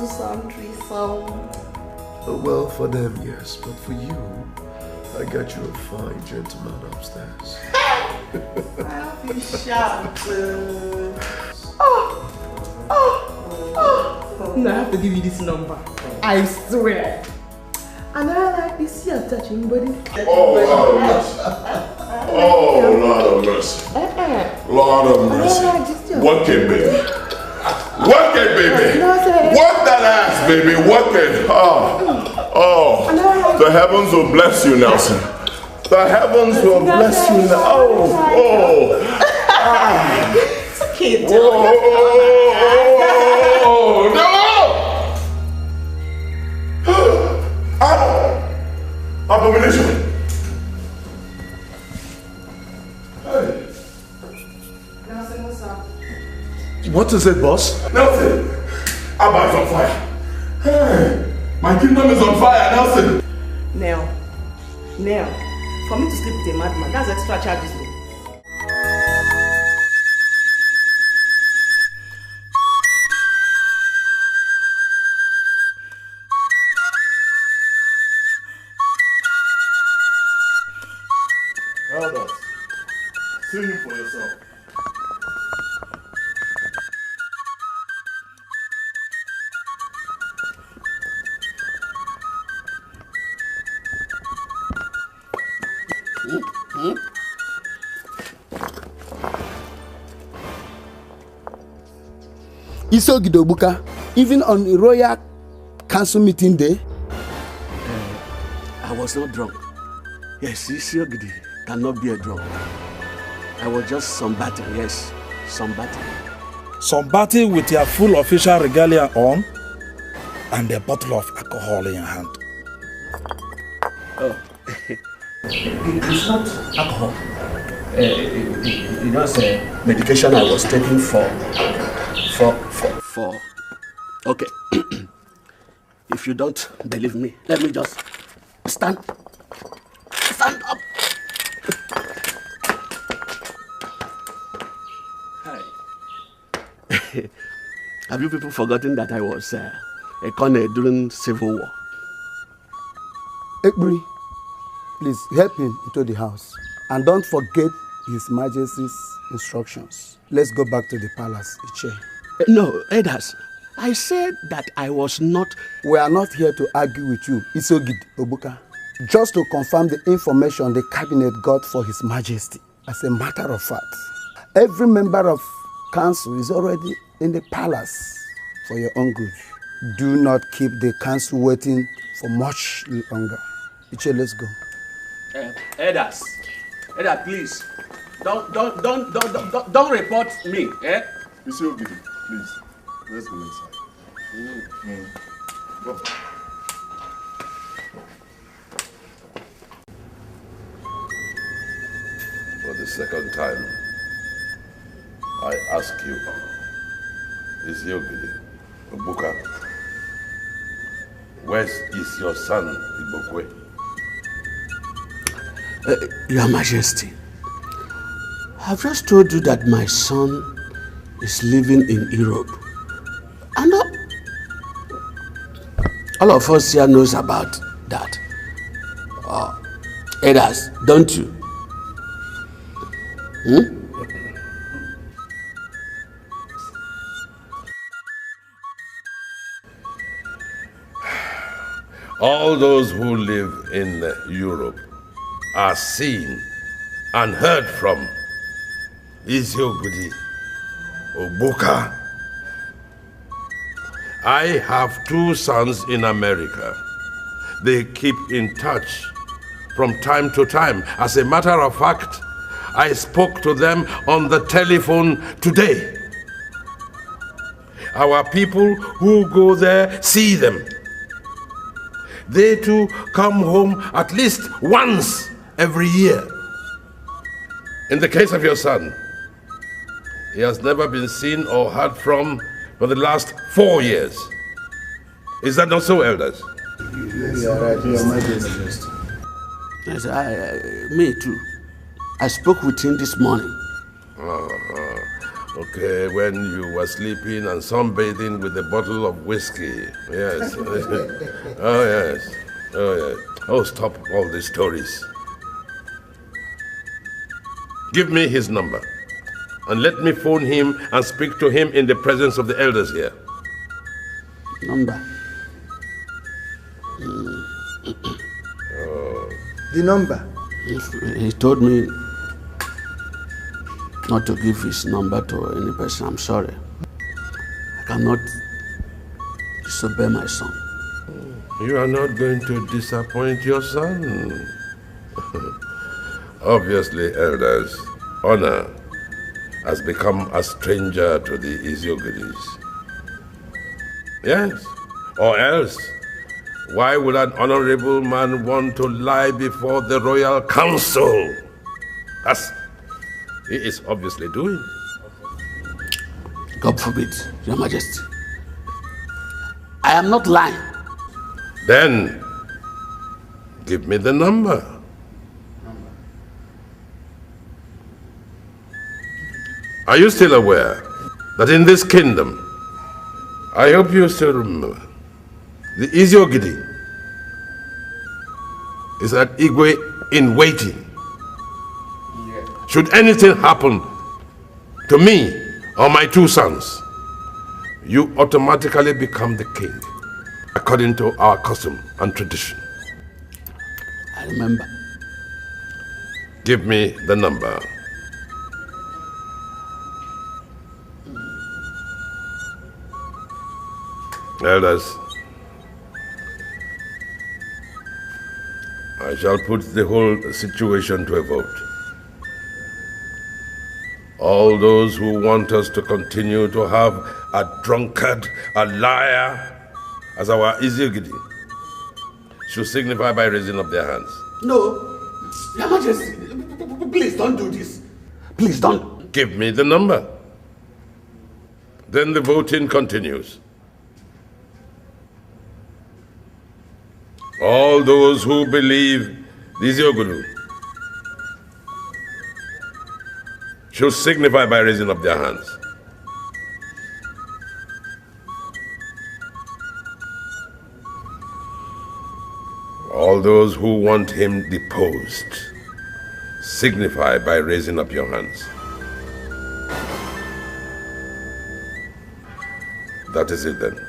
two-some, threesome. Well, for them, yes, but for you, I got you a fine gentleman upstairs. I'll be shocked. No, I have to give you this number. I swear. And I like this here touching body. Oh, Lord of mercy. Oh, Lord of mercy. Lord of mercy. Work it, baby. Work it, baby. Work that ass, baby. Work it. Oh. The heavens will bless you, Nelson. The heavens will bless you now. Oh. It's okay, Oh, no! Abomination! Hey. Nelson, what's up? What is it, boss? Nelson! Abba is on fire. Hey. My kingdom is on fire, Nelson! Now, for me to sleep with a madman, that's extra charges. Elders, see him for yourself. Isogidobuka, even on the Royal Council meeting day? I was not drunk. Yes, Isiogidi cannot be a drunk. I was just sunbathing, yes, sunbathing. Sunbathing with your full official regalia on and a bottle of alcohol in your hand. Oh, it's not alcohol. It's medication I was taking for. Okay. If you don't believe me, let me just stand up. Hi. Have you people forgotten that I was a colonel during Civil War? Ekbri, please help him into the house. And don't forget His Majesty's instructions. Let's go back to the palace, Iche. No, Edas, I said that I was not... We are not here to argue with you, Isogid Obuka. Just to confirm the information the cabinet got for His Majesty. As a matter of fact, every member of council is already in the palace for your own good. Do not keep the council waiting for much longer. Iche, let's go. Edas, please, don't report me, eh? Isogidi, please, let's go inside. Go. For the second time, I ask you, Isiogidi, Obuka, where is your son, Ibokwe? Your Majesty, I've just told you that my son is living in Europe. And all of us here knows about that. Edas, don't you? All those who live in Europe are seen and heard from. Isiogidi, Obuka. I have 2 sons in America. They keep in touch from time to time. As a matter of fact, I spoke to them on the telephone today. Our people who go there see them. They too come home at least once every year. In the case of your son, he has never been seen or heard from for the last 4 years. Is that not so, elders? Yes, you are right, Your Majesty. Yes, me too. I spoke with him this morning. Okay, when you were sleeping and sunbathing with a bottle of whiskey. Yes. Oh, yes. Oh, yes. Oh, stop all these stories. Give me his number. And let me phone him and speak to him in the presence of the elders here. Number? The number? He told me not to give his number to any person. I'm sorry. I cannot disobey my son. You are not going to disappoint your son. Obviously, elders, honor has become a stranger to the Iziogidis. Yes, or else, why would an honorable man want to lie before the royal council? As he is obviously doing. God forbid, Your Majesty. I am not lying. Then, give me the number. Are you still aware that in this kingdom, I hope you still remember, the Iziogidi is an Igwe in waiting. Should anything happen to me or my two sons, you automatically become the king, according to our custom and tradition. I remember. Give me the number. Elders, I shall put the whole situation to a vote. All those who want us to continue to have a drunkard, a liar, as our Iziogidi, should signify by raising up their hands. No, Your Majesty, please don't do this. Please don't. Give me the number. Then the voting continues. All those who believe the Iziogidi should signify by raising up their hands. All those who want him deposed, signify by raising up your hands. That is it then.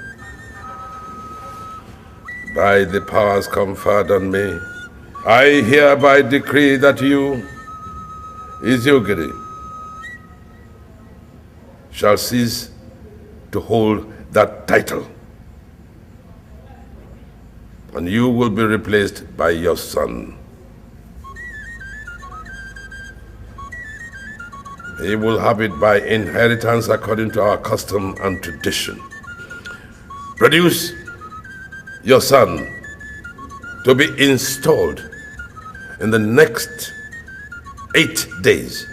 By the powers conferred on me, I hereby decree that you, Iziogidi, shall cease to hold that title. And you will be replaced by your son. He will have it by inheritance according to our custom and tradition. Produce your son to be installed in the next 8 days,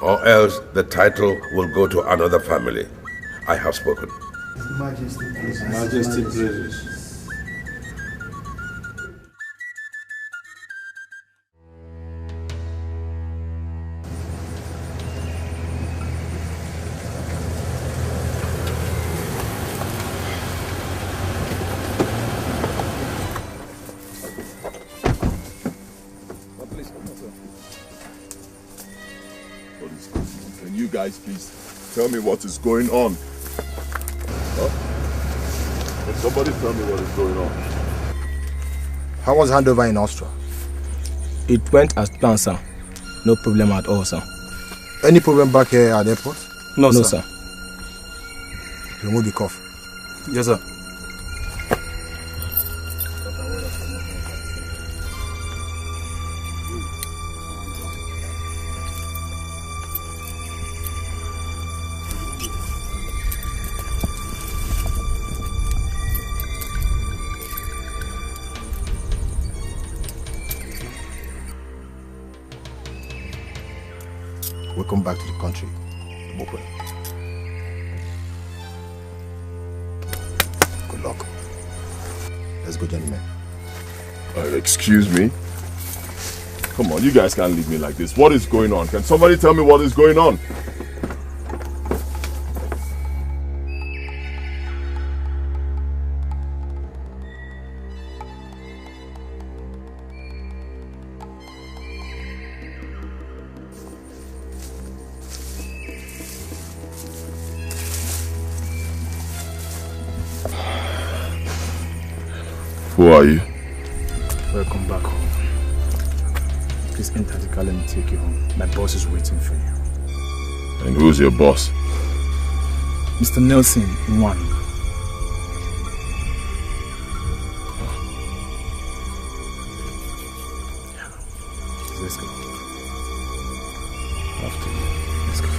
or else the title will go to another family. I have spoken. Majesty, please. Majesty, please. Can you guys please tell me what is going on? Can somebody tell me what is going on? How was handover in Austria? It went as planned, sir. No problem at all, sir. Any problem back here at the airport? No, sir. Remove the cuff. Yes, sir. Welcome back to the country. Good luck. Let's go, gentlemen. Excuse me. Come on, you guys can't leave me like this. What is going on? Can somebody tell me what is going on? Who are you? Welcome back home. Please enter the car, let me take you home. My boss is waiting for you. And who's your boss? Mr. Nelson Nwani. Let's go. After you. Let's go.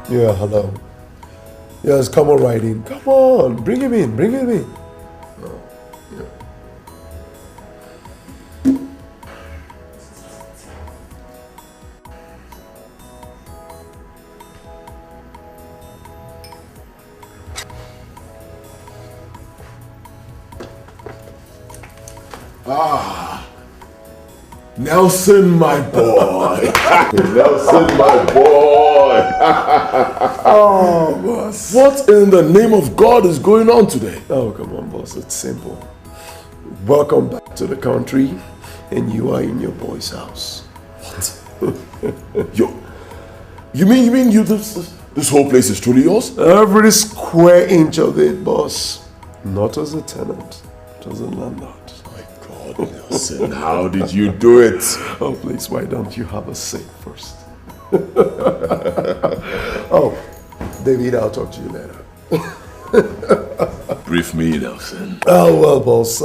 Yeah, hello. Yes, come on right in. Come on, bring him in, bring him in. Oh, Ah, Nelson, my boy. Nelson, my boy. Oh, boss. What in the name of God is going on today? Oh, come on, boss. It's simple. Welcome back to the country, and you are in your boy's house. What? You mean this whole place is truly yours? Every square inch of it, boss. Not as a tenant, but as a landlord. Nelson, how did you do it? Oh, please, why don't you have a seat first? Oh, David, I'll talk to you later. Brief me, Nelson. Oh, well, boss,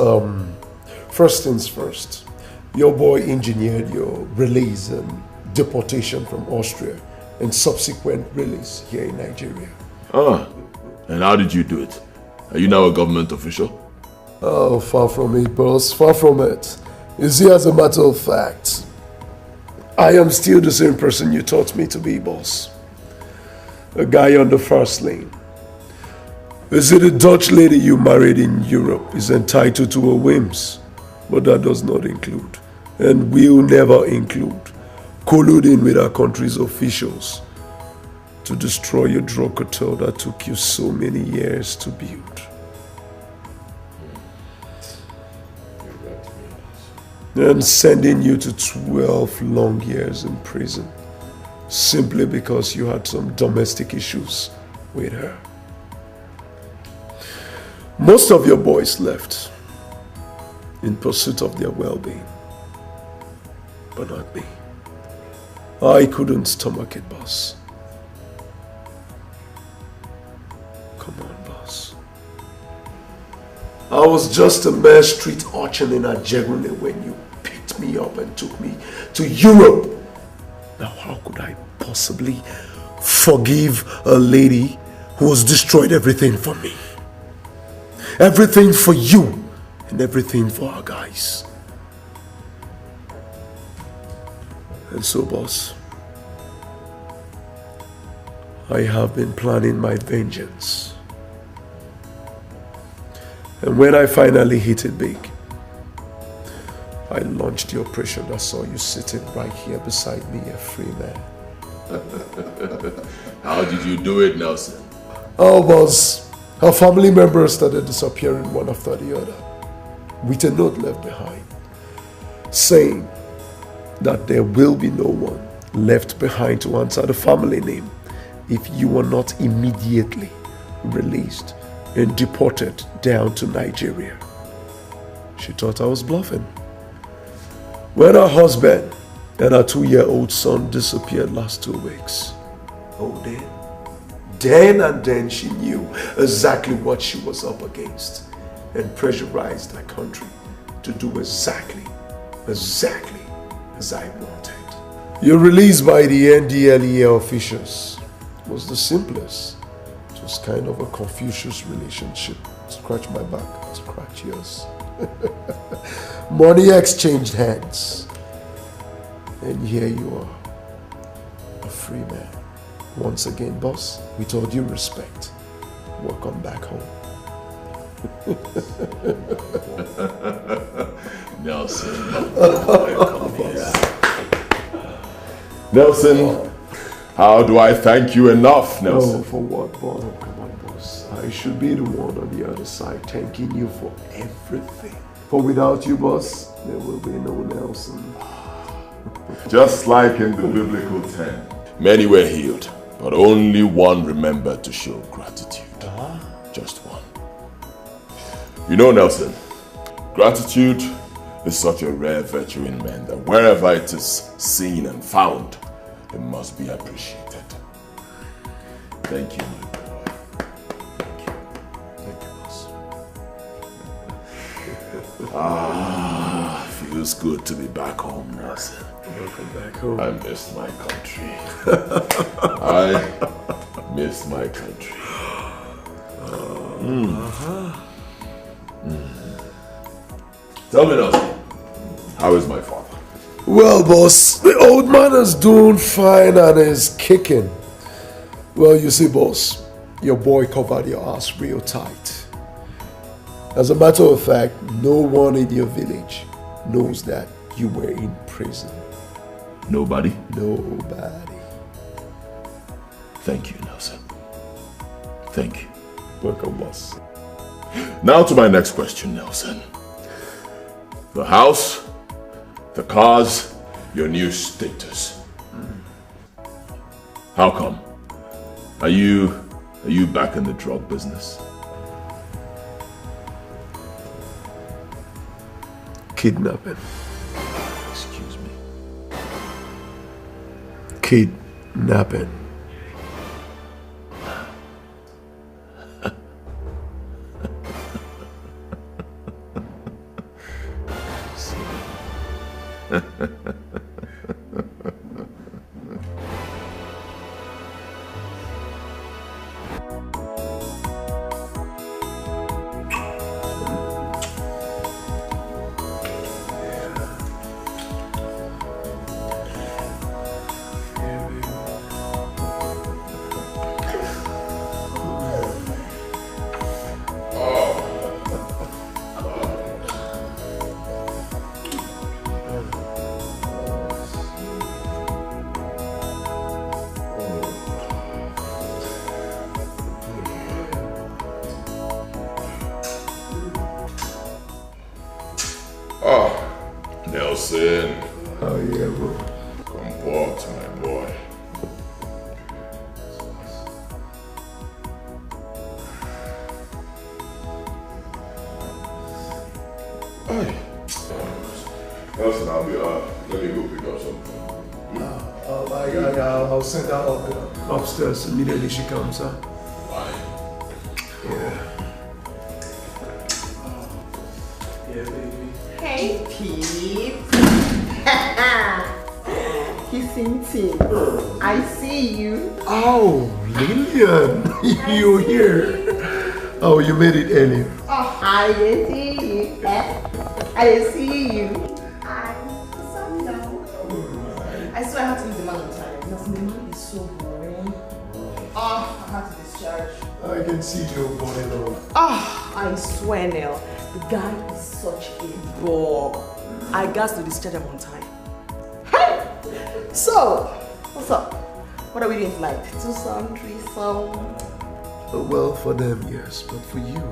first things first. Your boy engineered your release and deportation from Austria and subsequent release here in Nigeria. Ah, and how did you do it? Are you now a government official? Oh, far from it, boss, far from it. You see, as a matter of fact, I am still the same person you taught me to be, boss. A guy on the first lane. You see, the Dutch lady you married in Europe is entitled to her whims, but that does not include, and will never include, colluding with our country's officials to destroy your drug cartel that took you so many years to build. And sending you to 12 long years in prison simply because you had some domestic issues with her. Most of your boys left in pursuit of their well-being, but not me. I couldn't stomach it, boss. Come on, boss. I was just a mere street urchin in Ajegune when you picked me up and took me to Europe. Now, how could I possibly forgive a lady who has destroyed everything for me? Everything for you and everything for our guys. And so, boss, I have been planning my vengeance. And when I finally hit it big, I launched the operation that saw you sitting right here beside me, a free man. How did you do it, Nelson? Oh, boss, her family members started disappearing one after the other, with a note left behind, saying that there will be no one left behind to answer the family name if you are not immediately released and deported down to Nigeria. She thought I was bluffing. When her husband and her 2-year-old son disappeared last 2 weeks, oh, then she knew exactly what she was up against. and pressurized our country to do exactly as I wanted. Your release by the NDLEA officials was the simplest. It was kind of a Confucius relationship. Scratch my back, scratch yours. Money exchanged hands. And here you are, a free man. Once again, boss, with all due respect, welcome back home. Nelson, welcome here. Nelson, how do I thank you enough, Nelson? Oh, for what, boss? Oh, come on, boss. I should be the one on the other side thanking you for everything. For without you, boss, there will be no Nelson. Just like in the biblical 10, many were healed, but only one remembered to show gratitude. Just one. You know, Nelson, gratitude is such a rare virtue in men that wherever it is seen and found, it must be appreciated. Thank you, my boy. Thank you. Thank you, boss. Feels good to be back home, Nelson. Welcome back home. I miss my country. I miss my country. Tell me, Nelson, how is my father? Well, boss, the old man is doing fine and is kicking. Well, you see, boss, your boy covered your ass real tight. As a matter of fact, no one in your village knows that you were in prison. Nobody? Nobody. Thank you, Nelson. Thank you. Welcome, boss. Now to my next question, Nelson. The house, the cars, your new status. How come? Are you back in the drug business? Kidnapping. Excuse me. Kidnapping. Nelson. Oh yeah, bro. Comport, my boy. Hey. Nelson, let me go pick up something. I'll send her up upstairs immediately she comes, huh? Why? Yeah. Yeah, baby. Hey, Pete. Kissing team. I see you. Oh, Lillian, you're here. Oh, you made it early. Oh, I didn't see you. I didn't see you. I swear I have to leave the man on time. Because the man is so boring. Oh, I have to discharge. I can see your body now. Oh, I swear, Neil. The guy is such a bore. I got to discharge him on time. Hey! So, what's up? What are we doing tonight? Two-song, three-song? Well, for them, yes. But for you,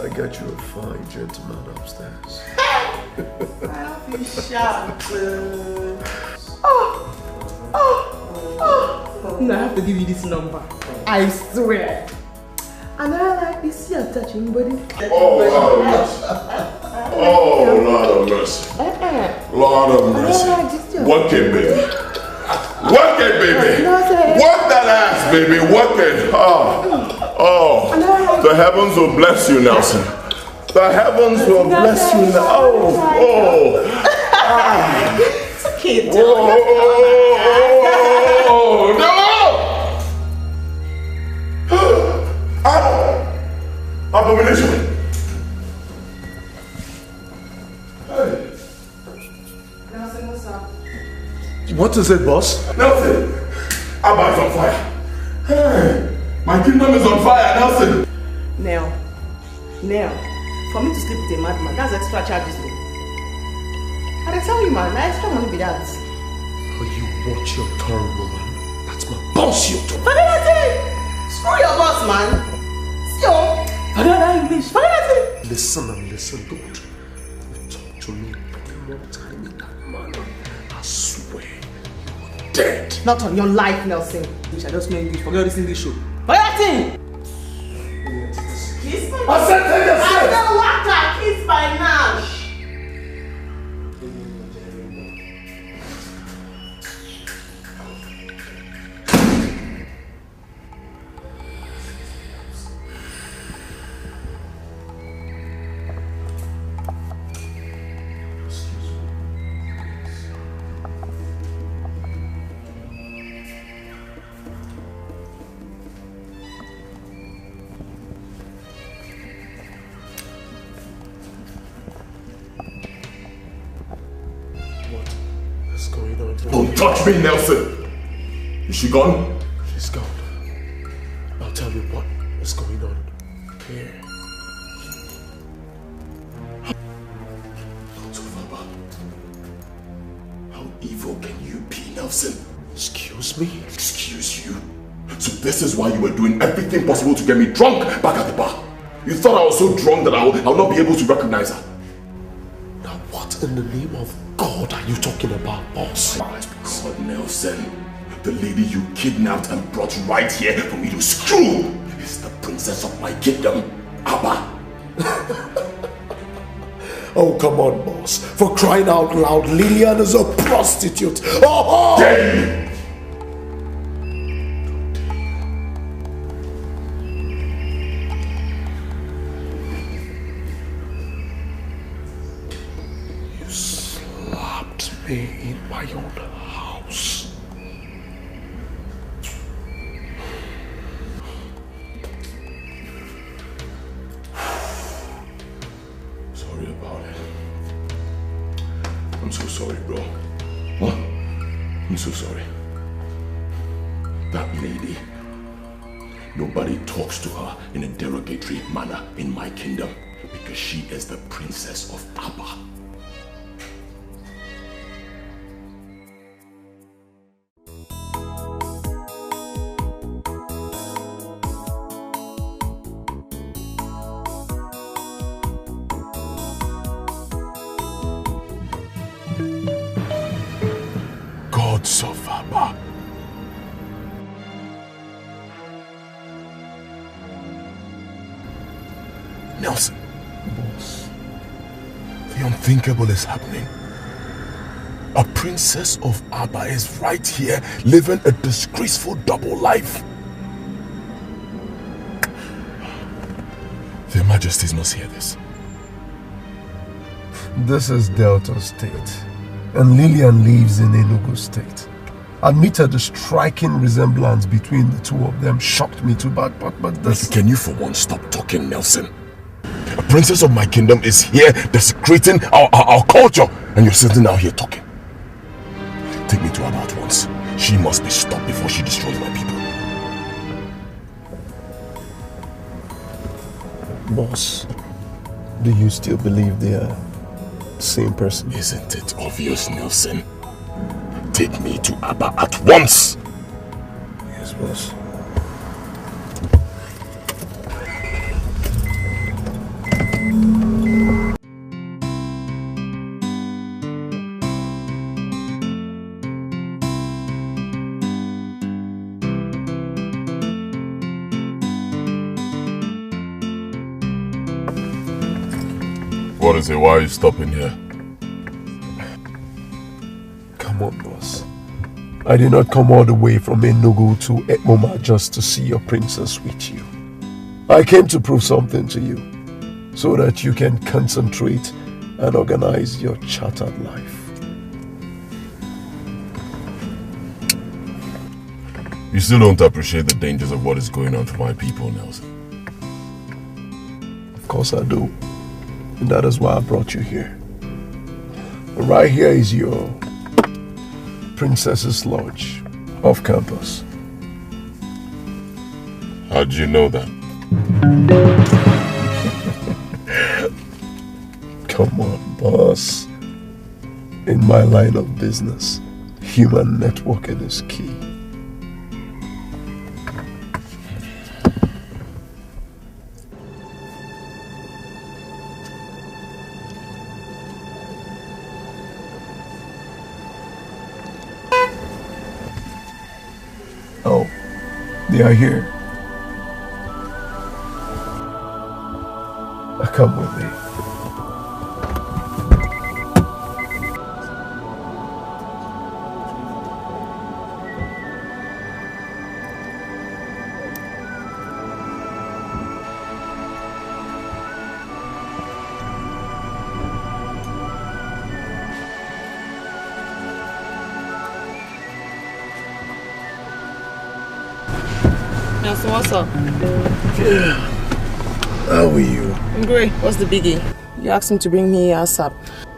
I got you a fine gentleman upstairs. I'll be shocked. No, I have to give you this number. I swear. And I like this your touching body. Oh, Lord of mercy. Oh, Lord of mercy. Lord of mercy. Work it, baby. Work it, baby. Work that ass, baby. Work it. Oh, the heavens will bless you, Nelson. The heavens will bless you now. Oh. It's okay, Oh, no! Abomination! Hey. Nelson, what's up? What is it, boss? Nelson! Abba is on fire. Hey, my kingdom is on fire, Nelson! Nell, for me to sleep with a madman, that's extra charges, though. I tell you, man, that extra money be that. Oh, you watch your tongue, woman. That's my boss, you talk. Forget it! Screw your boss, man. See you. Forget that English. Forget it. Listen and listen, don't you talk to me one more time in that manner. I swear you're dead. Not on your life, Nelson. I just know English. Forget this English show. Forget it! Kiss my I said take your I don't want that kiss by now. Don't touch me, Nelson! Is she gone? She's gone. I'll tell you what is going on here. How evil can you be, Nelson? Excuse me? Excuse you? So this is why you were doing everything possible to get me drunk back at the bar? You thought I was so drunk that I'll not be able to recognize her? Now what in the name of God are you talking about, boss? My God, Nelson. The lady you kidnapped and brought right here for me to screw is the princess of my kingdom, Abba. Oh, come on, boss. For crying out loud, Lillian is a prostitute. Oh! Damn! In my own house. Sorry about it. I'm so sorry, bro. Huh? I'm so sorry. That lady, nobody talks to her in a derogatory manner in my kingdom because she is the princess of Abba. Gods of Abba. Nelson. Boss. The unthinkable is happening. A princess of Abba is right here living a disgraceful double life. Their Majesties must hear this. This is Delta State, and Lillian lives in Enugu State. Admitted the striking resemblance between the two of them shocked me too bad, but this... Can you for once stop talking, Nelson? A princess of my kingdom is here desecrating our culture, and you're sitting out here talking. Take me to her at once. She must be stopped before she destroys my people. Boss, do you still believe they are the same person? Isn't it obvious, Nelson? Take me to Abba at once! Yes, boss. What is it? Why are you stopping here? Come on, boss. I did not come all the way from Enugu to Ekmoma just to see your princess with you. I came to prove something to you. so that you can concentrate and organize your chartered life. You still don't appreciate the dangers of what is going on to my people, Nelson. Of course I do. And that is why I brought you here. Right here is your Princess's Lodge off campus. How'd you know that? Come on, boss. In my line of business, human networking is key. Oh, they are here. Come with me. Nelson, what's up? Yeah. How are you? I'm great. What's the biggie? You asked him to bring me ASAP.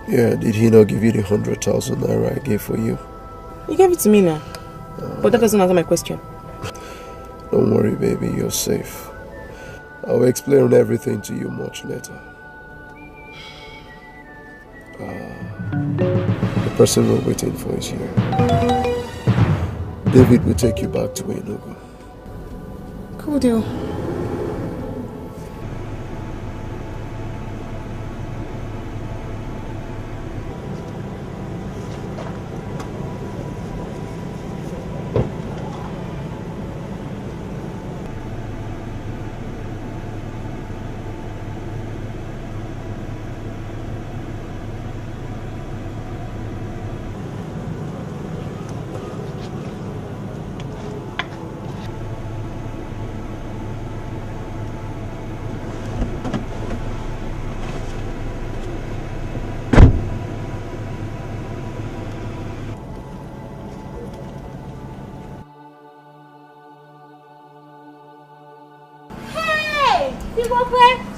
Yeah, did he not give you the 100,000 naira I gave for you? He gave it to me now. But that doesn't answer my question. Don't worry, baby, you're safe. I'll explain everything to you much later. The person we're waiting for is here. David will take you back to Enugu. Cool deal.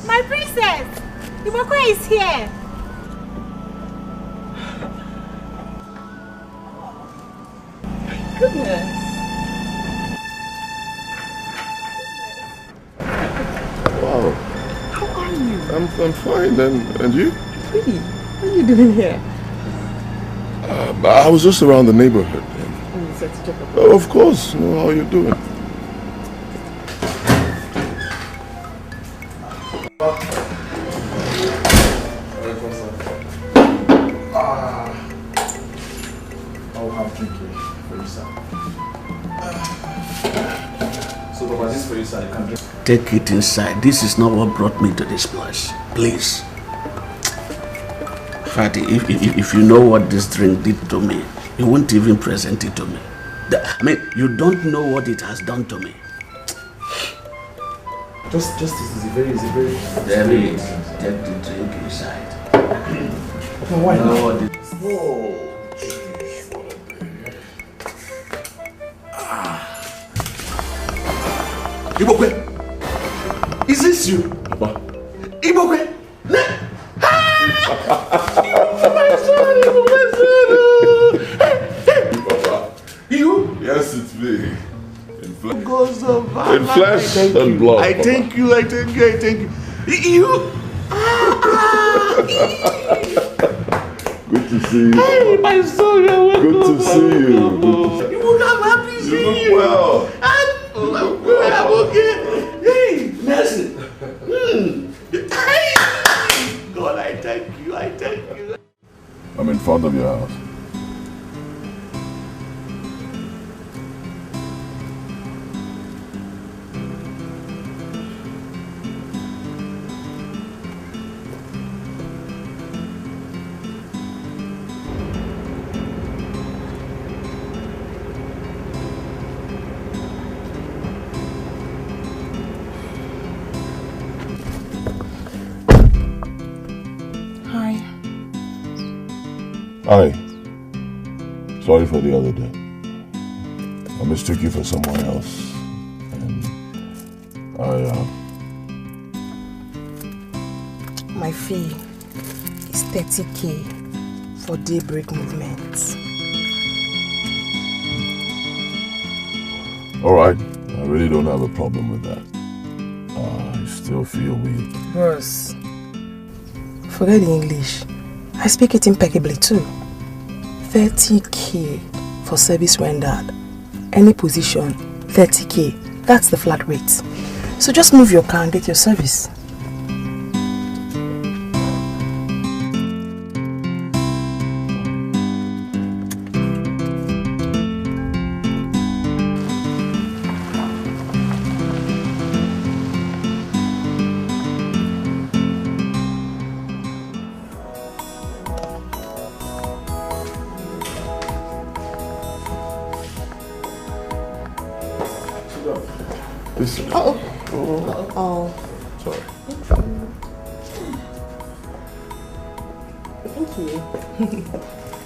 My princess! Edoiche is here! Goodness. Wow. How are you? I'm fine, and you? Really? What are you doing here? I was just around the neighborhood. Oh, so to check up. Oh, of course. How are you doing? I'll have drink here for you, sir. So, Papa, this for you, sir. You can drink. Take it inside. This is not what brought me to this place. Please. Fatty, if you know what this drink did to me, you won't even present it to me. I mean, you don't know what it has done to me. Just this is very easy, very David, take the drink inside. Okay, why not? Oh, Edoiche, is this you? Papa. Edoiche, My son. Papa. You? Yes, it's me. In flesh, Goes over. in flesh and blood. I thank you. You? Good to see you. Hey, my son, you're welcome. Good to see you. You look happy to see You look well. I'm okay. Hey, Nelson. Hey. God, I thank you. I'm in front of your house. Hi. Sorry for the other day. I mistook you for someone else. And my fee is 30K for daybreak movements. Alright, I really don't have a problem with that. I still feel weak. Bros, forget the English. I speak it impeccably too. 30K for service rendered. Any position, 30K. That's the flat rate. So just move your car and get your service. Sorry. Thank you.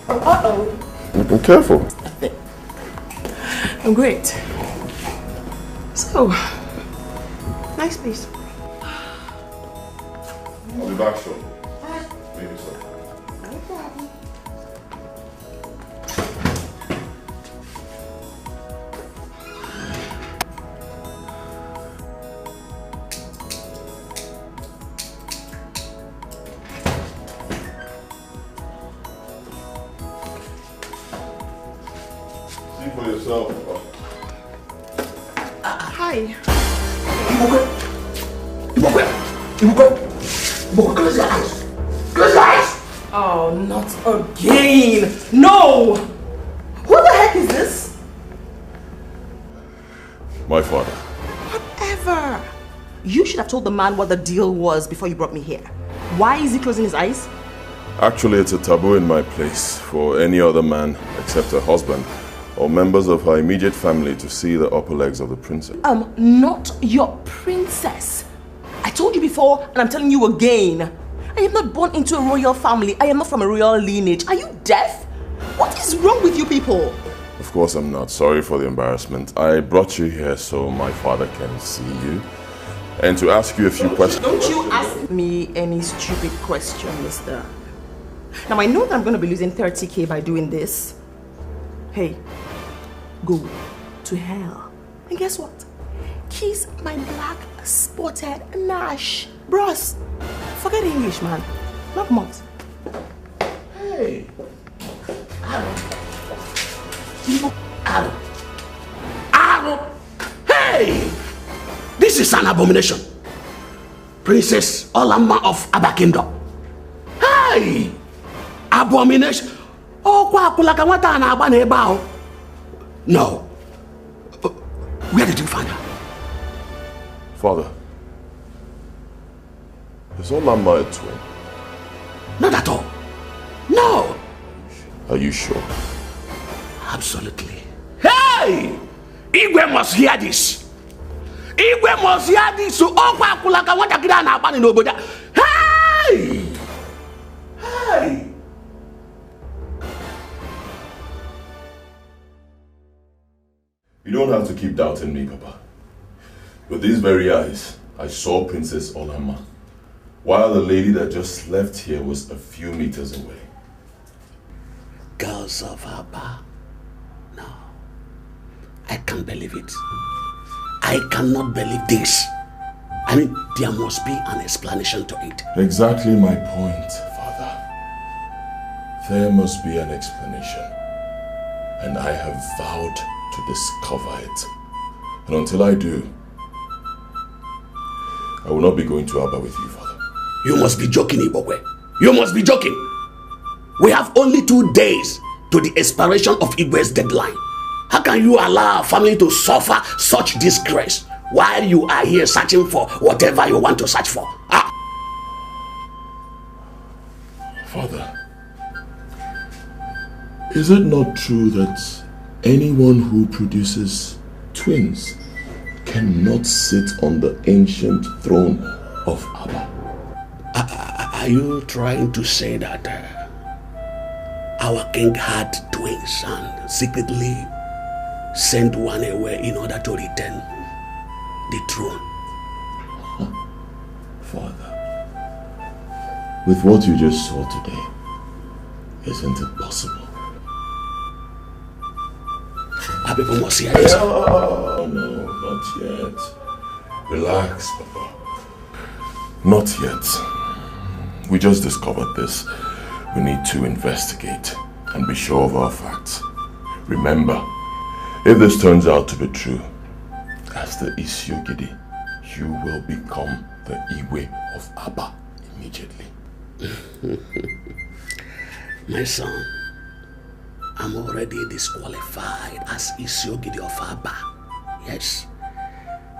Uh-oh. Be careful. I'm great. So, nice place. I'll be back shortly. Maybe so. No problem. See for yourself. Hi. Close your eyes. Close your eyes. Oh, not again. No. Who the heck is this? My father. Whatever. You should have told the man what the deal was before you brought me here. Why is he closing his eyes? Actually, it's a taboo in my place for any other man except her husband or members of her immediate family to see the upper legs of the princess. Not your princess. I told you before and I'm telling you again. I am not born into a royal family. I am not from a royal lineage. Are you deaf? What is wrong with you people? Of course I'm not. Sorry for the embarrassment. I brought you here so my father can see you and to ask you a few questions. Don't you ask me any stupid question, mister. Now I know that I'm going to be losing 30K by doing this. Hey, go to hell. And guess what? Kiss my black spotted Nash. Bros, forget English, man. Not much. Hey. Aaron. Hey! This is an abomination. Princess Olama of Aba Kingdom. Hey! Abomination. Oh, no. Where did you find her? Father, is Olama a twin? Not at all. No. Are you sure? Absolutely. Hey! Igwe must hear this. Igwe must hear this. So, hey! Hey! You don't have to keep doubting me, Papa. With these very eyes, I saw Princess Olama, while the lady that just left here was a few meters away. Girls of Abba. No. I can't believe it. I cannot believe this. I mean, there must be an explanation to it. Exactly my point, Father. There must be an explanation. And I have vowed to discover it. And until I do, I will not be going to Abba with you, Father. You must be joking, Ibokwe. You must be joking. We have only 2 days to the expiration of Igwe's deadline. How can you allow our family to suffer such disgrace while you are here searching for whatever you want to search for? Ah. Father, is it not true that anyone who produces twins cannot sit on the ancient throne of Abba? Are you trying to say that our king had twins and secretly sent one away in order to retain the throne. Father, with what you just saw today, isn't it possible? Our people must hear it. No, not yet. Relax, Papa. Not yet. We just discovered this. We need to investigate and be sure of our facts. Remember, if this turns out to be true, as the Isiogidi, you will become the Iwe of Abba immediately. My son, I'm already disqualified as Isiogidi of Abba. Yes.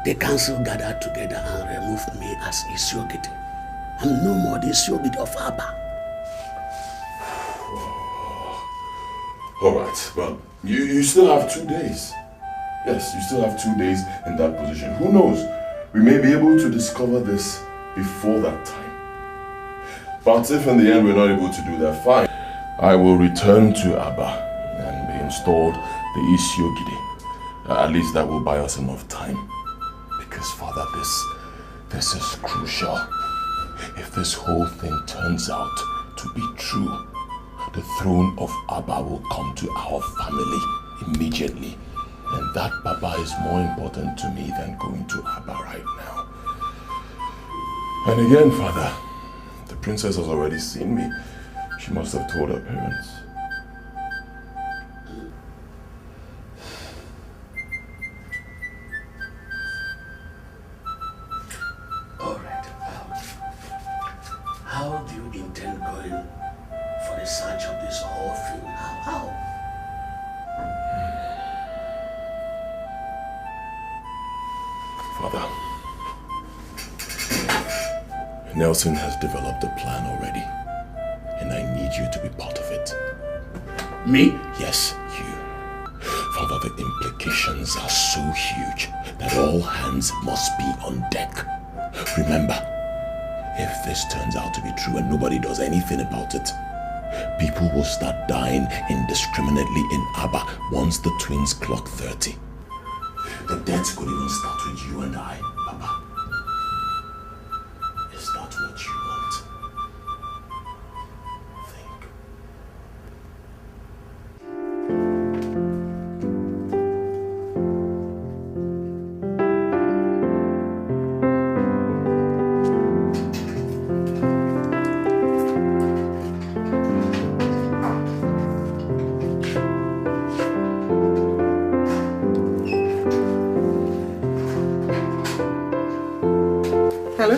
The council gathered together and removed me as Isiogidi. I'm no more the Isiogidi of Abba. Alright, well, you still have 2 days. Yes, you still have 2 days in that position. Who knows? We may be able to discover this before that time. But if in the end we're not able to do that, fine. I will return to Abba and be installed the Isiogidi. At least that will buy us enough time. Because, Father, this is crucial. If this whole thing turns out to be true, the throne of Abba will come to our family immediately. And that, Papa, is more important to me than going to Abba right now. And again, Father, the princess has already seen me. She must have told her parents. Alright. How do you intend going for the search of this whole thing? How? Father, Nelson has developed a plan already, and I need you to be part of it. Me? Yes, you. Father, the implications are so huge that all hands must be on deck. Remember, if this turns out to be true and nobody does anything about it, people will start dying indiscriminately in Abba once the twins clock 30. The death could even start with you and I, Papa. Is that what you want? Think. Hello?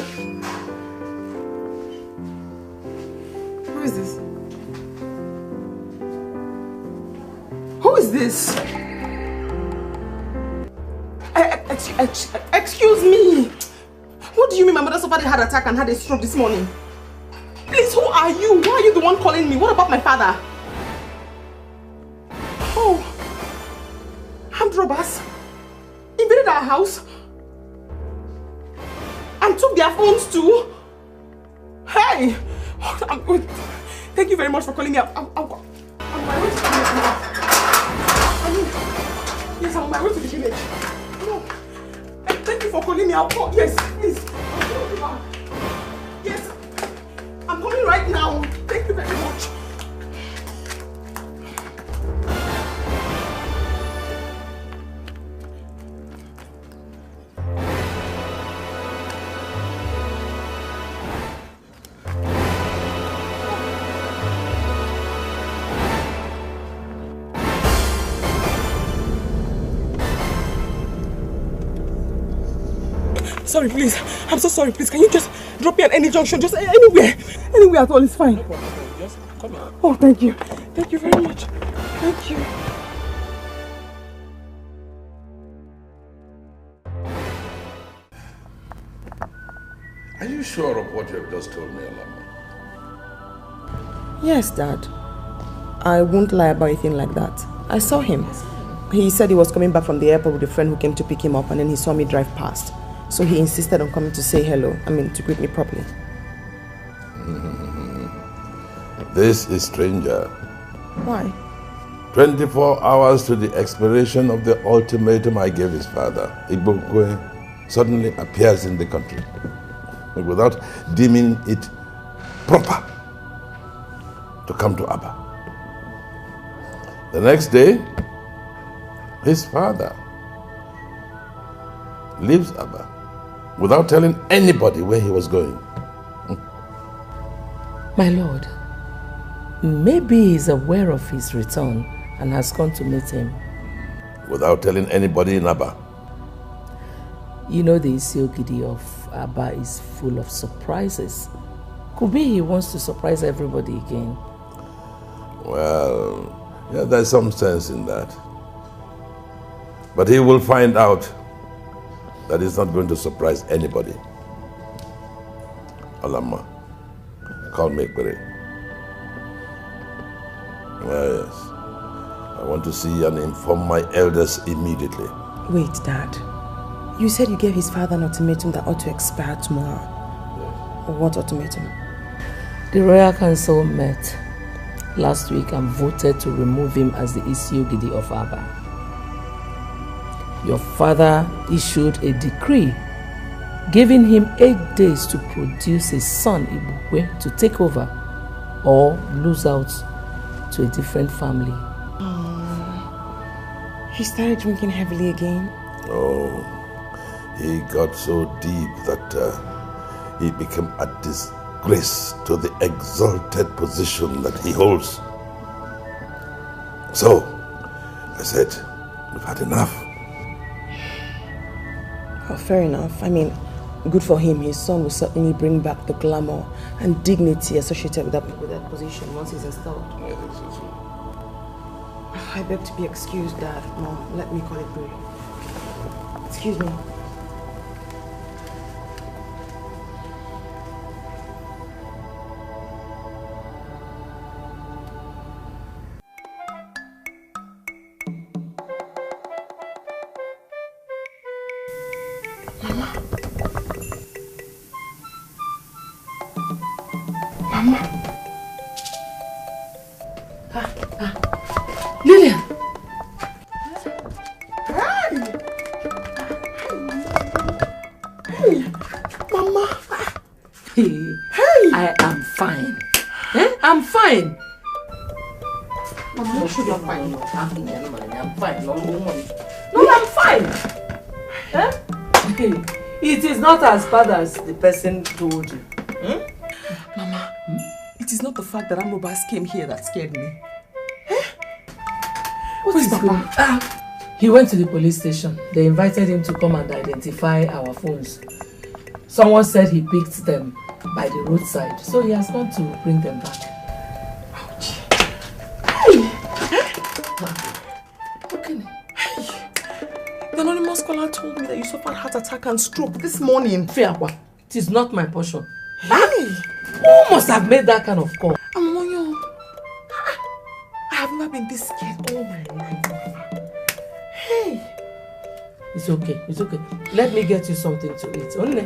Who is this? Who is this? Excuse me. What do you mean my mother suffered a heart attack and had a stroke this morning? Please, who are you? Why are you the one calling me? What about my father? Oh, armed robbers invaded our house and took their phones too. Hey! Thank you very much for calling me. I'm on my way to the village. Yes, I'm on my way to the village. No. Thank you for calling me. I'll call. Yes, please. I'll call you back. Yes. I'm coming right now. Thank you very much. Sorry, please. I'm so sorry, please. Can you just drop me at any junction? Just anywhere. Anywhere at all is fine. No problem. Just come here. Oh, thank you. Thank you very much. Thank you. Are you sure of what you have just told me, Alama? Yes, Dad. I won't lie about anything like that. I saw him. He said he was coming back from the airport with a friend who came to pick him up, and then he saw me drive past. So he insisted on coming to say hello. To greet me properly. This is stranger. Why? 24 hours to the expiration of the ultimatum I gave his father, Igbo suddenly appears in the country without deeming it proper to come to Abba. The next day, his father leaves Abba without telling anybody where he was going. My lord, maybe he's aware of his return and has gone to meet him. Without telling anybody in Abba. You know the Isiogidi of Abba is full of surprises. Could be he wants to surprise everybody again. Well, yeah, there's some sense in that. But he will find out that he's not going to surprise anybody. Alama, call me Ekbere. Well, yes. I want to see and inform my elders immediately. Wait, Dad. You said you gave his father an ultimatum that ought to expire tomorrow. Yes. What ultimatum? The Royal Council met last week and voted to remove him as the Isiogidi of Abba. Your father issued a decree giving him 8 days to produce his son Ibukwe to take over or lose out to a different family. He started drinking heavily again. Oh, he got so deep that he became a disgrace to the exalted position that he holds. So, I said, we've had enough. Oh, fair enough. I mean, good for him. His son will certainly bring back the glamour and dignity associated with that position once he's installed. I think so too. I beg to be excused, Dad. Mom, let me call it brief. Excuse me. Lillian! Hey! Mama! Hey! I am fine. I'm fine. Mama, you should be fine. I'm fine. No, I'm fine. It is not as bad as the person told you. Mama, it is not the fact that Amrobas came here that scared me. What is Papa? He went to the police station. They invited him to come and identify our phones. Someone said he picked them by the roadside, so he has gone to bring them back. Ouch. Hey! Okay. Hey! The anonymous caller told me that you suffered heart attack and stroke this morning. Fiakwa, it is not my portion. Hey! Who must have made that kind of call? Amonyo. I have never been this scared all my life. Hey! It's okay, it's okay. Let me get you something to eat. Only.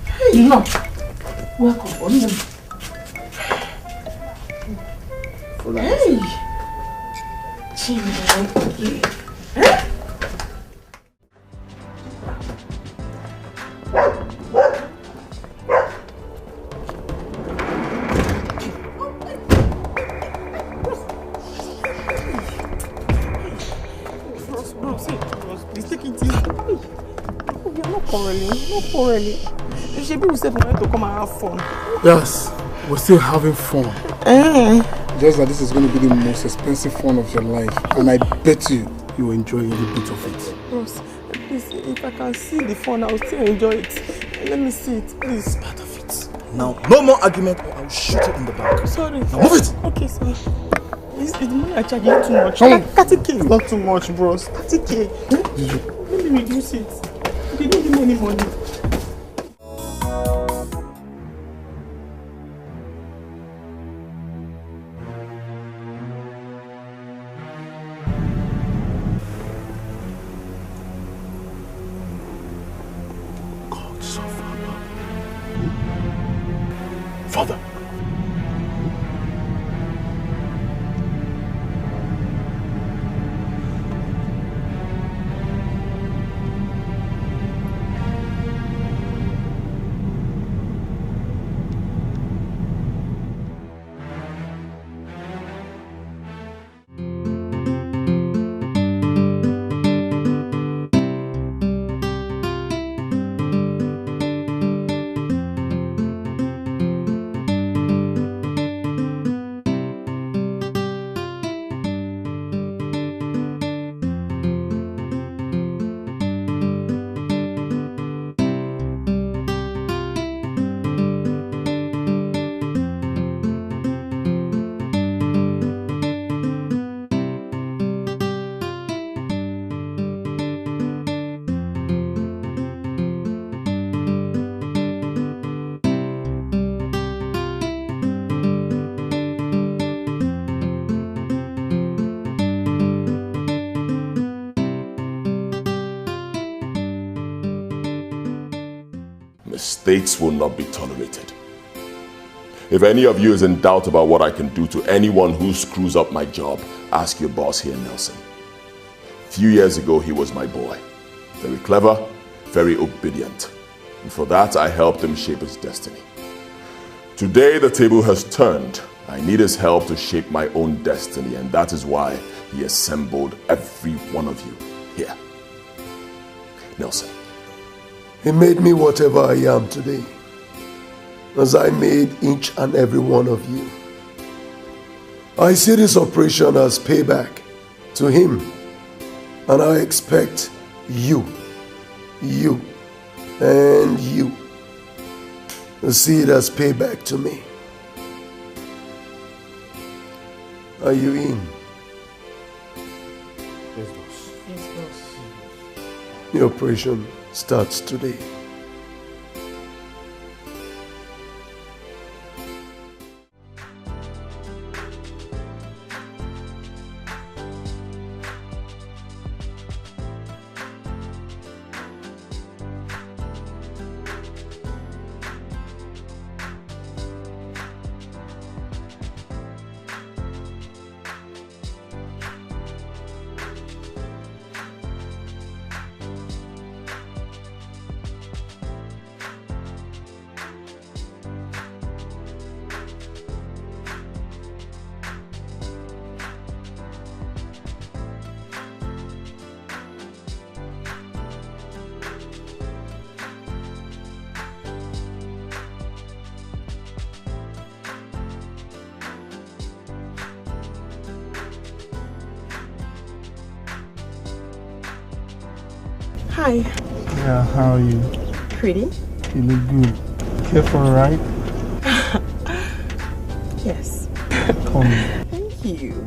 Hey! No! Welcome. Only. Hey! Chimney. People said we wanted to come and have fun. Yes, we're still having fun. Just that this is going to be the most expensive fun of your life, and I bet you will enjoy every bit of it. Bros, please, if I can see the fun, I will still enjoy it. Let me see it, please. Part of it. Now, no more argument, or I will shoot it in the back. Sorry. Now move it. Okay, sorry. Is the money I charge you too much? 30k is not too much, bros. 30k. Let me reduce it. They don't give me any money. Mistakes will not be tolerated. If any of you is in doubt about what I can do to anyone who screws up my job, ask your boss here, Nelson. A few years ago, he was my boy. Very clever, very obedient. And for that, I helped him shape his destiny. Today, the table has turned. I need his help to shape my own destiny, and that is why he assembled every one of you here. Nelson. He made me whatever I am today, as I made each and every one of you. I see this operation as payback to him, and I expect you, and you to see it as payback to me. Are you in? Yes, boss. Yes, boss. The operation starts today. Hi. Yeah, how are you? Pretty. You look good. Care for a ride? Yes. Come. Thank you.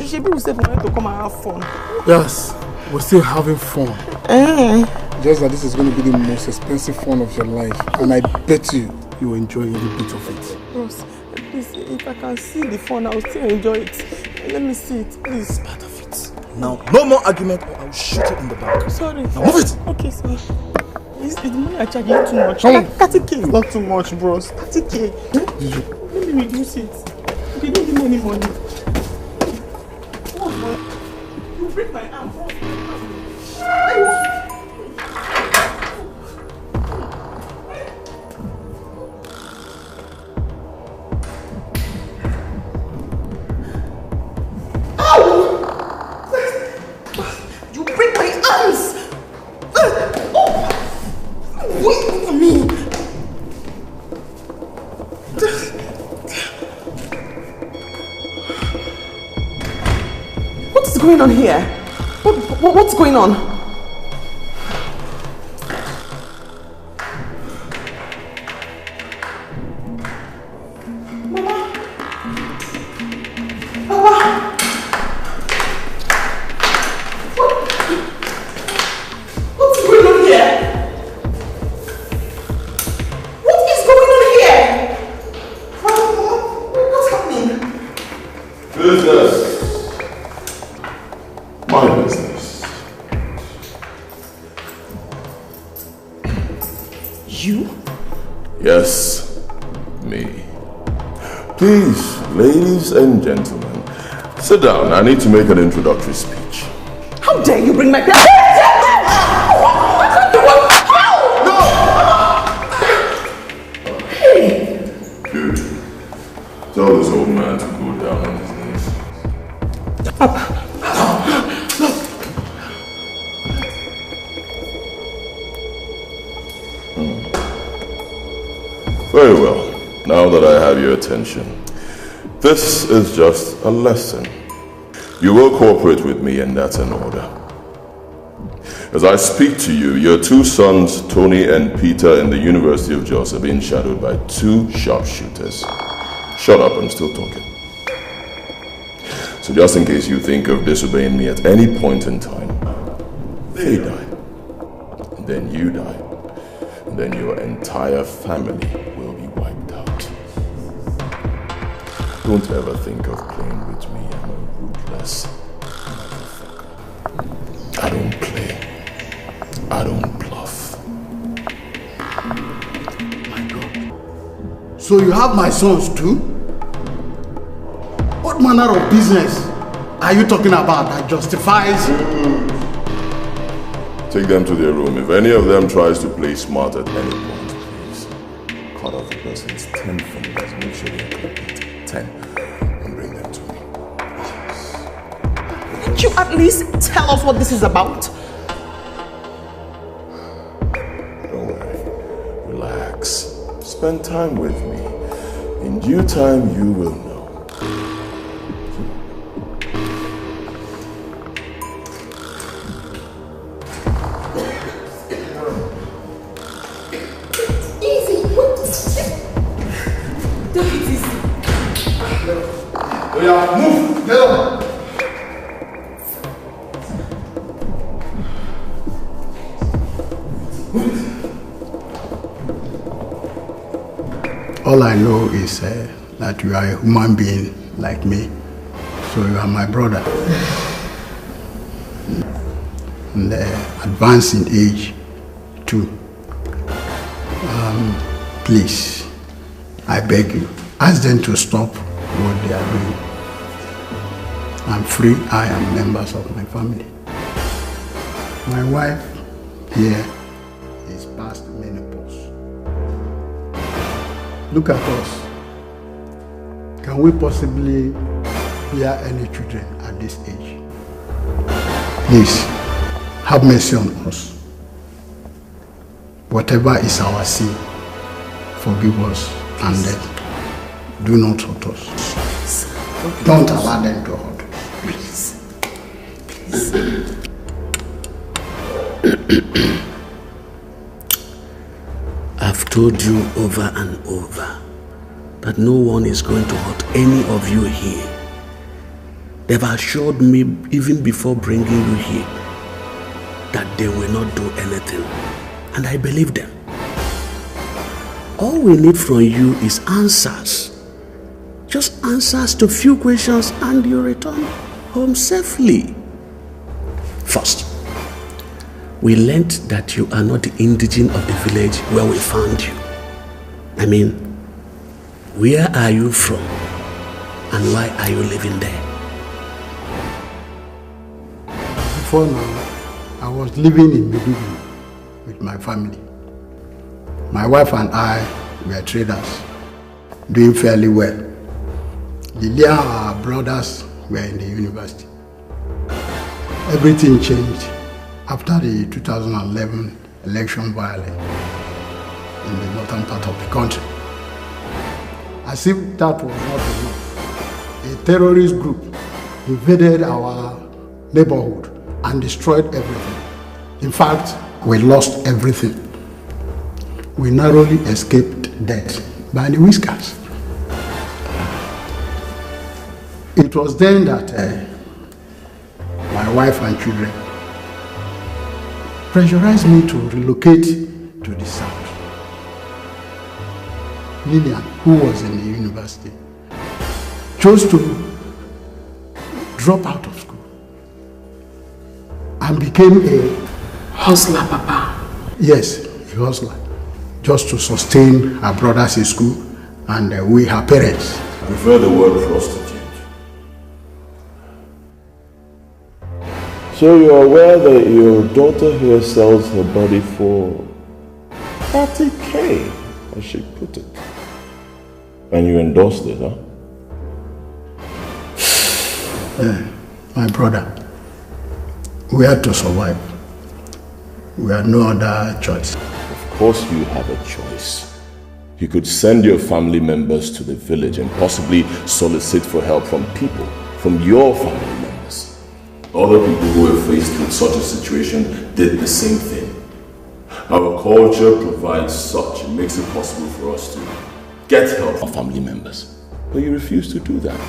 People said we wanted to come and have fun. Yes, we're still having fun. Just that this is going to be the most expensive fun of your life, and I bet you will enjoy every bit of it. Bros, please, if I can see the fun, I will still enjoy it. Let me see it, please. It's part of it. Now, no more argument, or I'll shoot it in the back. Sorry. Now move it. Okay, sorry. Is the money I charge you too much? 30k is not too much, bros. 30k. Let me reduce it. You didn't give me any money. You break my arm, bro. You break my arms! Wait for me! What's going on here? What's going on? Mama! Yes, me. Please, ladies and gentlemen, sit down. I need to make an introductory speech. How dare you bring my pen? Dude, tell this old man to go down on his knees. Very well. Now that I have your attention, this is just a lesson. You will cooperate with me, and that's an order. As I speak to you, your two sons, Tony and Peter, in the University of Jos are being shadowed by two sharpshooters. Shut up, I'm still talking. So just in case you think of disobeying me at any point in time, they die. And then you die. And then your entire family will be wiped out. Don't ever think of playing with me. I'm a ruthless motherfucker. I don't play. I don't bluff. My God. So you have my sons too? What manner of business are you talking about that justifies? Take them to their room. If any of them tries to play smart at any point, please cut off the person's 10 fingers. Make sure they are complete. 10. And bring them to me. Can't you at least tell us what this is about? Don't worry. Relax. Spend time with me. In due time, you will know. Move! Get up! All I know is that you are a human being like me. So you are my brother. And advanced in age too. Please, I beg you, ask them to stop what they are doing. I'm free, I am members of my family. My wife here is past menopause. Look at us. Can we possibly bear any children at this age? Please, have mercy on us. Whatever is our sin, forgive us and then do not hurt us. Don't allow them to hurt. Please. I've told you over and over that no one is going to hurt any of you here. They've assured me even before bringing you here that they will not do anything, and I believe them. All we need from you is answers. Just answers to few questions and you return home safely. First, we learned that you are not the indigene of the village where we found you. I mean, where are you from and why are you living there? Before now, I was living in Meduguri with my family. My wife and I were traders, doing fairly well. Lilia and our brothers were in the university. Everything changed after the 2011 election violence in the northern part of the country. As if that was not enough, a terrorist group invaded our neighborhood and destroyed everything. In fact, we lost everything. We narrowly escaped death by the whiskers. It was then that my wife and children pressurized me to relocate to the south. Lillian, who was in the university, chose to drop out of school and became a hustler, Papa. Yes, a hustler. just to sustain her brothers in school and we, her parents. I prefer the word prostitute. So you're aware that your daughter here sells her body for 30K, as she put it. And you endorsed it, huh? My brother, we had to survive. We had no other choice. Of course you have a choice. You could send your family members to the village and possibly solicit for help from people, from your family members. Other people who were faced with such a situation did the same thing. Our culture provides such, it makes it possible for us to get help from family members. But you refuse to do that.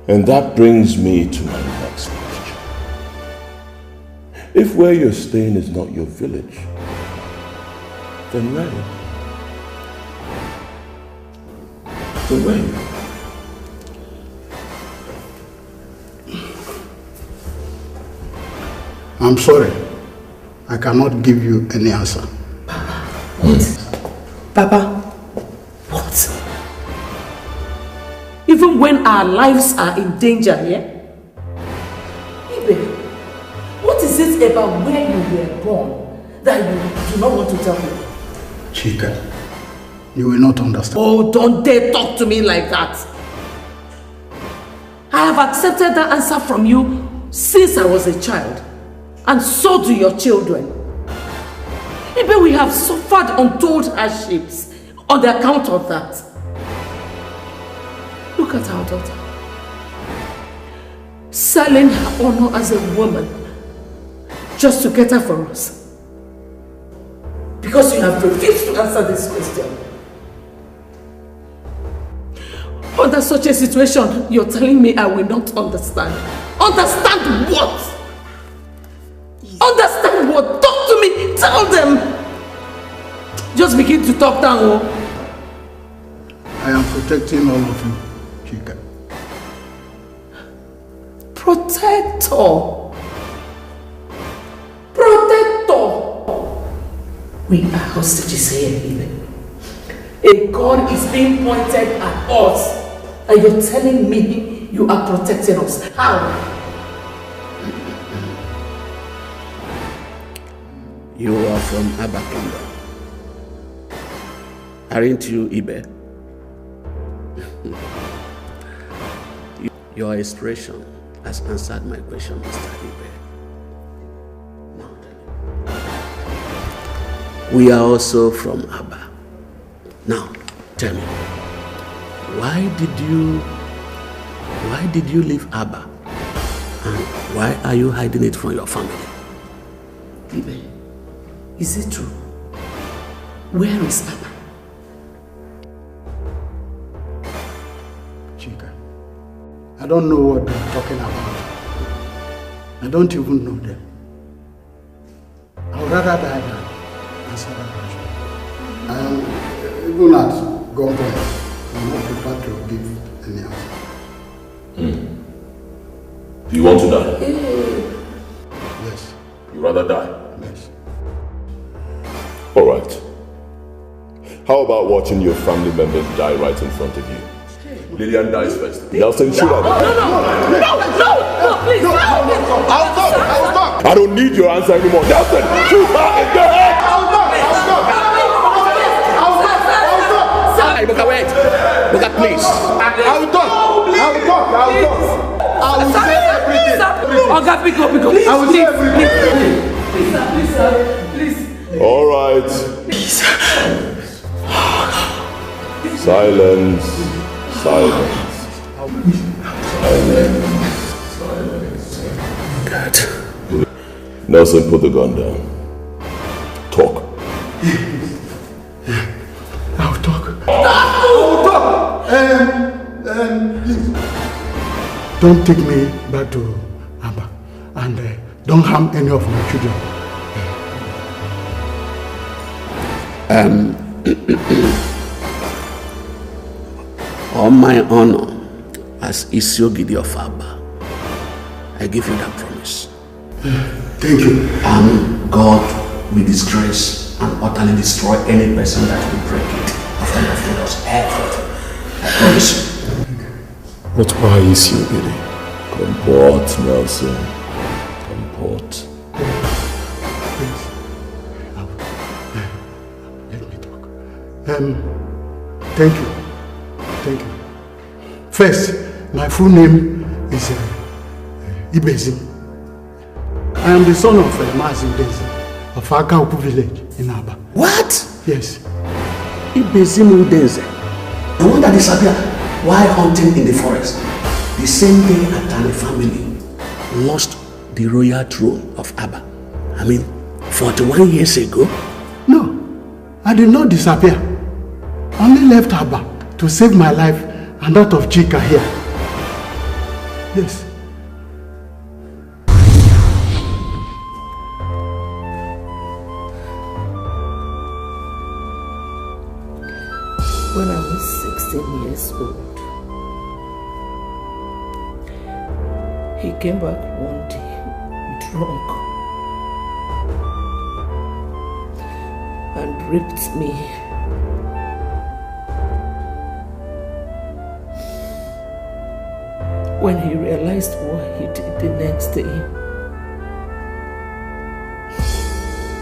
And that brings me to my next question. If where you're staying is not your village, then where? Then where? I'm sorry. I cannot give you any answer. Papa, what? Even when our lives are in danger here? Ibe, what is it about where you were born that you do not want to tell me? Chika, you will not understand. Oh, don't dare talk to me like that. I have accepted that answer from you since I was a child. And so do your children. Maybe we have suffered untold hardships on the account of that. Look at our daughter. Selling her honor as a woman just to cater for us. Because you have refused to answer this question. Under such a situation, you're telling me I will not understand. Understand what? Understand what? Talk to me. Tell them. Just begin to talk down. Oh. I am protecting all of you, Chika. Protector. Protector. We are hostages here, even. A gun is being pointed at us. And you're telling me you are protecting us. How? You are from Abba Kingdom. Aren't you, Ibe? Your expression has answered my question, Mr. Ibe. We are also from Abba. Now, tell me, why did you leave Abba? And why are you hiding it from your family? Ibe, is it true? Where is Abba? Chika, I don't know what they're talking about. I don't even know them. I would rather die than answer that question. I am even at gunpoint. I'm not prepared to give any answer. Do you want to die? Yes. You rather die? Yes. All right. How about watching your family members die right in front of you? Lillian dies first. Nelson, shoot at No, please. I'll stop. I don't need your answer anymore. Nelson, shoot her in the head. Hey, Buka, wait. Buka, please. I will talk. I will say everything. Oga, pick up. Please, I will say everything. Please. All right. Please. Silence. God. Nelson, put the gun down. Talk. I'll talk. Please. Don't take me back to Abba. And don't harm any of my children. On my honor as Isiogidi of Abba, I give you that promise. Thank you. And God will disgrace and utterly destroy any person that will break it after you have told us everything. I promise you. But why is you really? Comport, Nelson. Comport. Thank you. Thank you. First, my full name is Ibezim. I am the son of Mazi Ibezim of Akaupu village in Aba. What? Yes. Ibezim Udenze. The one that disappeared while hunting in the forest. The same day Atani family lost the royal throne of Aba. 41 years ago? No, I did not disappear. I only left Aba to save my life and that of Chika here. Yes. When I was 16 years old, he came back one day drunk and raped me. When he realized what he did the next day,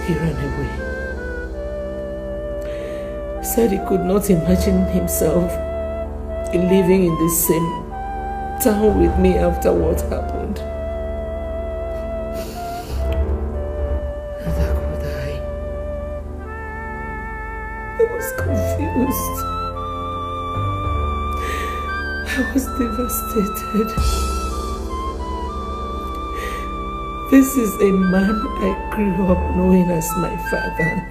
he ran away. Said he could not imagine himself living in the same town with me after what happened. And how could I was confused. I was devastated. This is a man I grew up knowing as my father.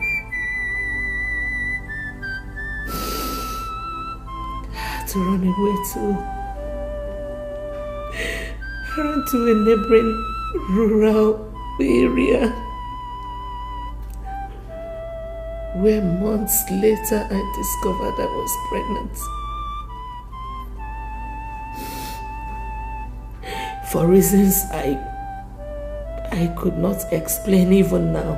To run away to. I ran to a neighboring rural area where months later I discovered I was pregnant. For reasons I could not explain even now,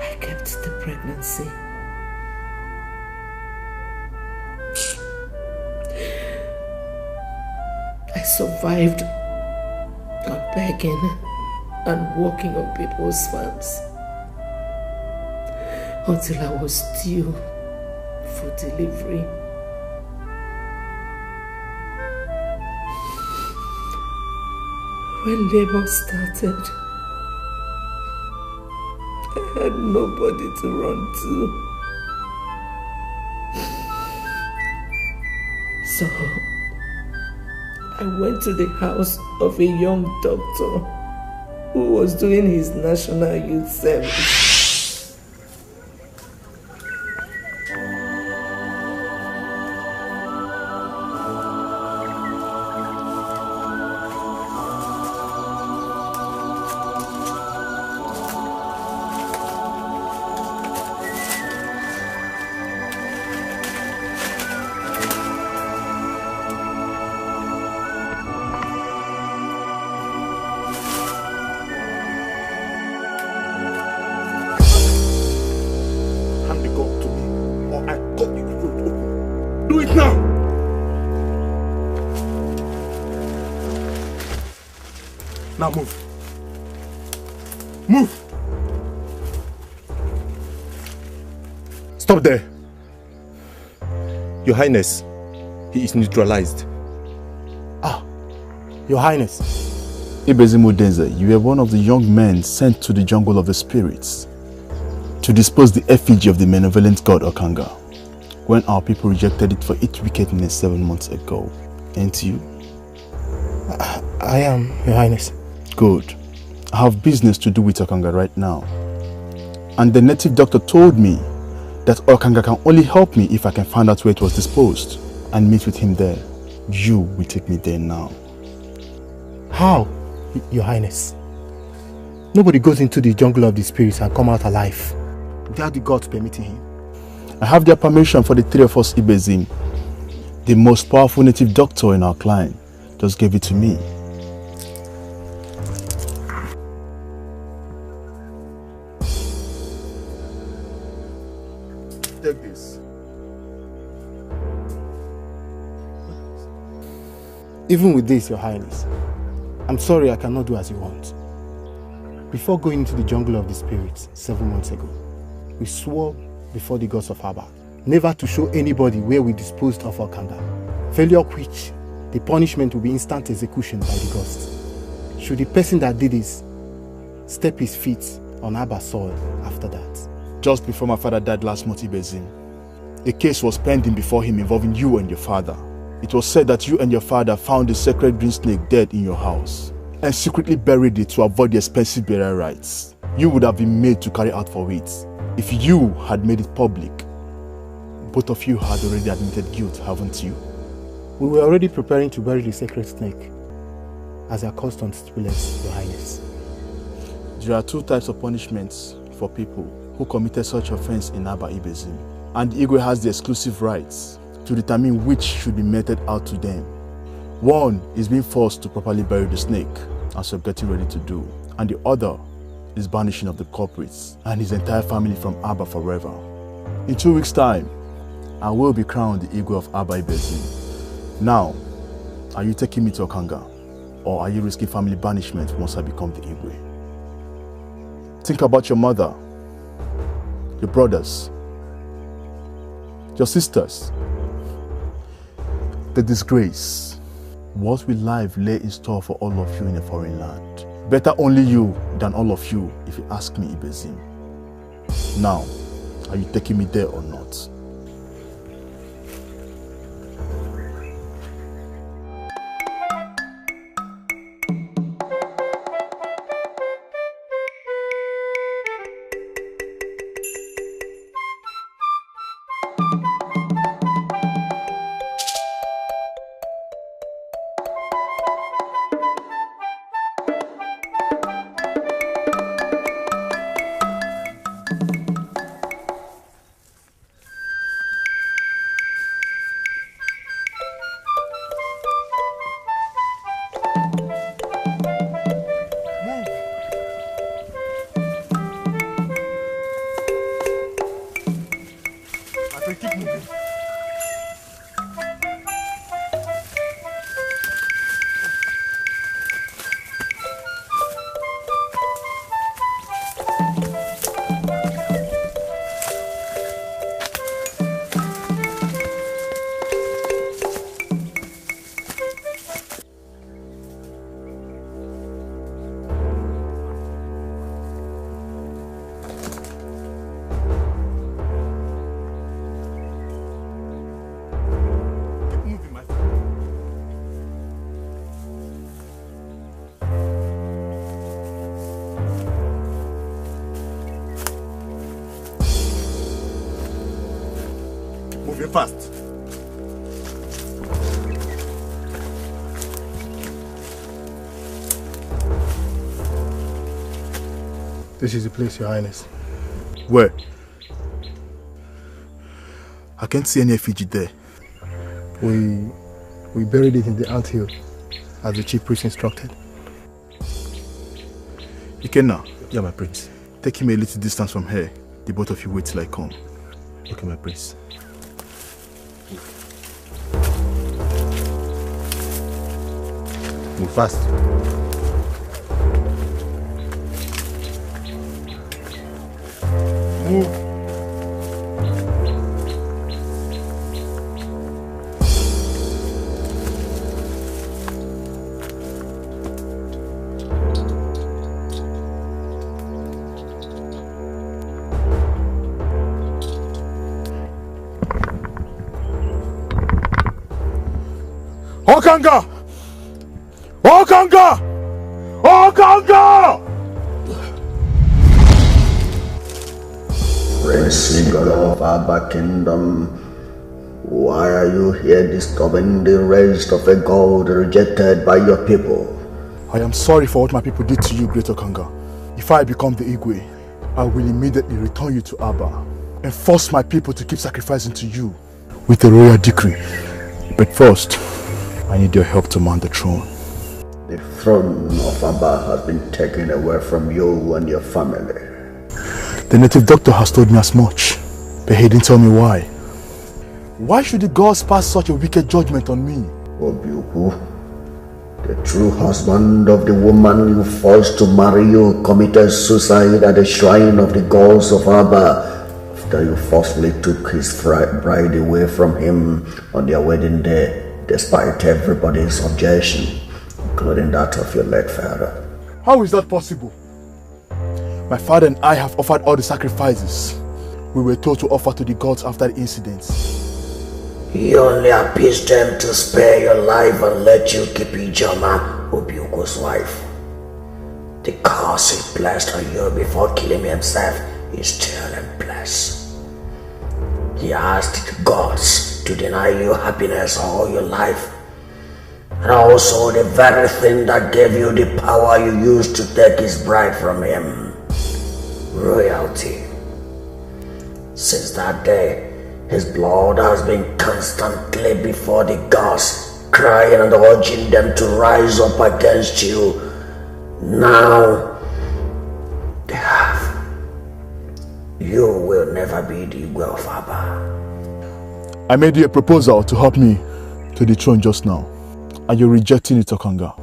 I kept the pregnancy. I survived on begging and working on people's farms until I was due for delivery. When labor started, I had nobody to run to. So I went to the house of a young doctor who was doing his national youth service. Now move. Move! Stop there. Your Highness, he is neutralized. Ah, Your Highness. Ibezim Udenze, you were one of the young men sent to the jungle of the spirits to dispose the effigy of the malevolent god Okanga when our people rejected it for its wickedness 7 months ago. Ain't you? I am, Your Highness. Good. I have business to do with Okanga right now. And the native doctor told me that Okanga can only help me if I can find out where it was disposed and meet with him there. You will take me there now. How, Your Highness? Nobody goes into the jungle of the spirits and come out alive without the gods permitting him. I have their permission for the three of us, Ibezim. The most powerful native doctor in our clan just gave it to me. take this. Even with this, Your Highness, I'm sorry I cannot do as you want. Before going into the jungle of the spirits 7 months ago, we swore before the gods of Abba never to show anybody where we disposed of our Kanga. Failure of which, the punishment will be instant execution by the gods. Should the person that did this step his feet on Abba's soil after that. Just before my father died last month, Ibezim, a case was pending before him involving you and your father. It was said that you and your father found the sacred green snake dead in your house and secretly buried it to avoid the expensive burial rites you would have been made to carry out for it. If you had made it public, both of you had already admitted guilt, haven't you? We were already preparing to bury the sacred snake, as our custom stipulates, Your Highness. There are 2 types of punishments for people who committed such offense in Abba Ibezim, and the Igwe has the exclusive rights to determine which should be meted out to them. One is being forced to properly bury the snake, as you're getting ready to do, and the other is banishing of the culprits and his entire family from Abba forever. In 2 weeks' time, I will be crowned the Igwe of Abba Ibezim. Now, are you taking me to Okanga, or are you risking family banishment once I become the Igwe? Think about your mother, your brothers, your sisters, the disgrace. What will life lay in store for all of you in a foreign land? Better only you than all of you, if you ask me, Ibezim. Now, are you taking me there or not? Moving fast. This is the place, Your Highness. Where? I can't see any effigy there. We buried it in the anthill, as the chief priest instructed. Ikenna. Yeah, my prince. Take him a little distance from here. The both of you wait till I come. Okay, my prince. Move fast. Move. Okanga! Okanga! Okanga! Prince God of Abba Kingdom, why are you here disturbing the rest of a God rejected by your people? I am sorry for what my people did to you, Great Okanga. If I become the Igwe, I will immediately return you to Abba and force my people to keep sacrificing to you with a royal decree. But first, I need your help to mount the throne. The throne of Abba has been taken away from you and your family. The native doctor has told me as much. But he didn't tell me why. Why should the gods pass such a wicked judgment on me? Obiuku, the true husband of the woman you forced to marry you committed suicide at the shrine of the gods of Abba after you forcefully took his bride away from him on their wedding day, despite everybody's objection, including that of your late father. How is that possible? My father and I have offered all the sacrifices we were told to offer to the gods after the incident. He only appeased them to spare your life and let you keep Ijoma, Obiuku's wife. The curse he placed on you before killing himself is still in place. He asked the gods to deny you happiness all your life, and also the very thing that gave you the power you used to take his bride from him, royalty. Since that day, his blood has been constantly before the gods, crying and urging them to rise up against you. Now, they have. You will never be the Igwe of Abba. I made you a proposal to help me to the throne just now, and you're rejecting it, Okanga.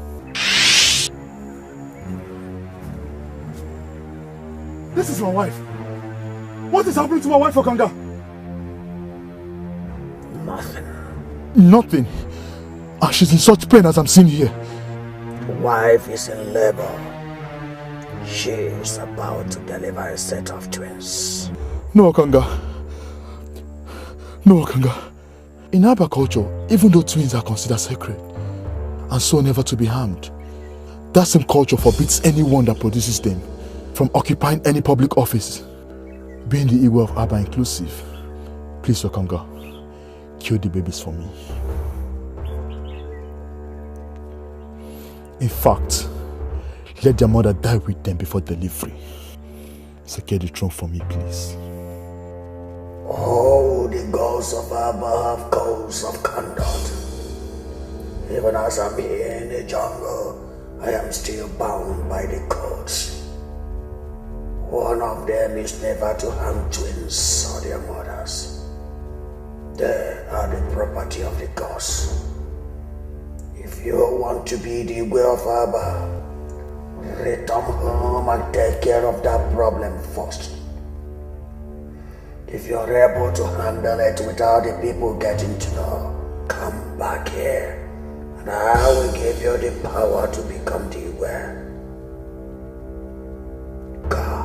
This is my wife. What is happening to my wife, Okanga? Nothing. And she's in such pain as I'm seeing here. The wife is in labor. She is about to deliver a set of twins. No, Okanga. No, Okanga. In Abba culture, even though twins are considered sacred, and so never to be harmed, that same culture forbids anyone that produces them from occupying any public office, being the Igwe of Abba inclusive. Please, Okanga, kill the babies for me. In fact, let their mother die with them before delivery. Secure the throne for me, please. Oh, the gods of Abba have codes of conduct. Even as I'm here in the jungle, I am still bound by the codes. One of them is never to harm twins or their mothers. They are the property of the gods. If you want to be the way of Abba, return home and take care of that problem first. If you're able to handle it without the people getting to know, come back here and I will give you the power to become the way. Go.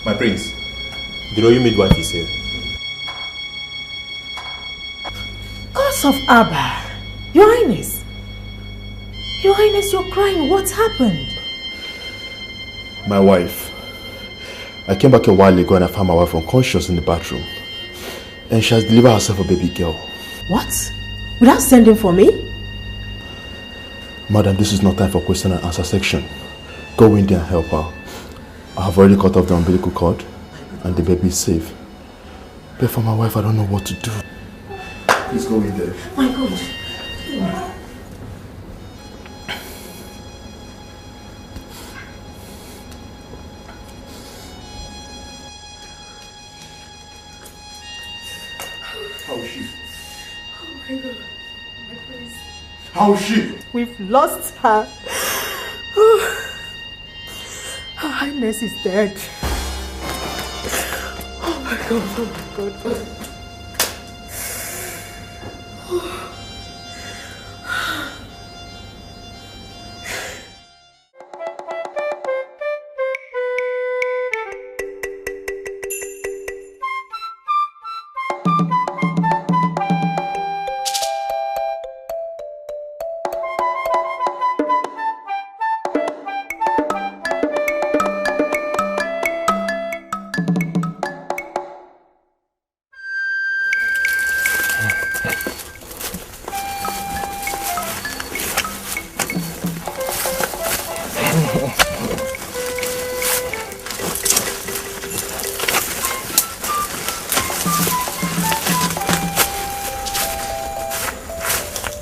My prince, the royal midwife is here. Gods of Abba, Your Highness. Your Highness, you're crying. What happened? My wife. I came back a while ago and I found my wife unconscious in the bathroom. And she has delivered herself a baby girl. What? Without sending for me? Madam, this is not time for question and answer section. Go in there and help her. I have already cut off the umbilical cord and the baby is safe. But for my wife, I don't know what to do. Please go in there. My God. How is she? Oh my God. My praise. How is she? We've lost her. Her Highness is dead. Oh my God, oh my God.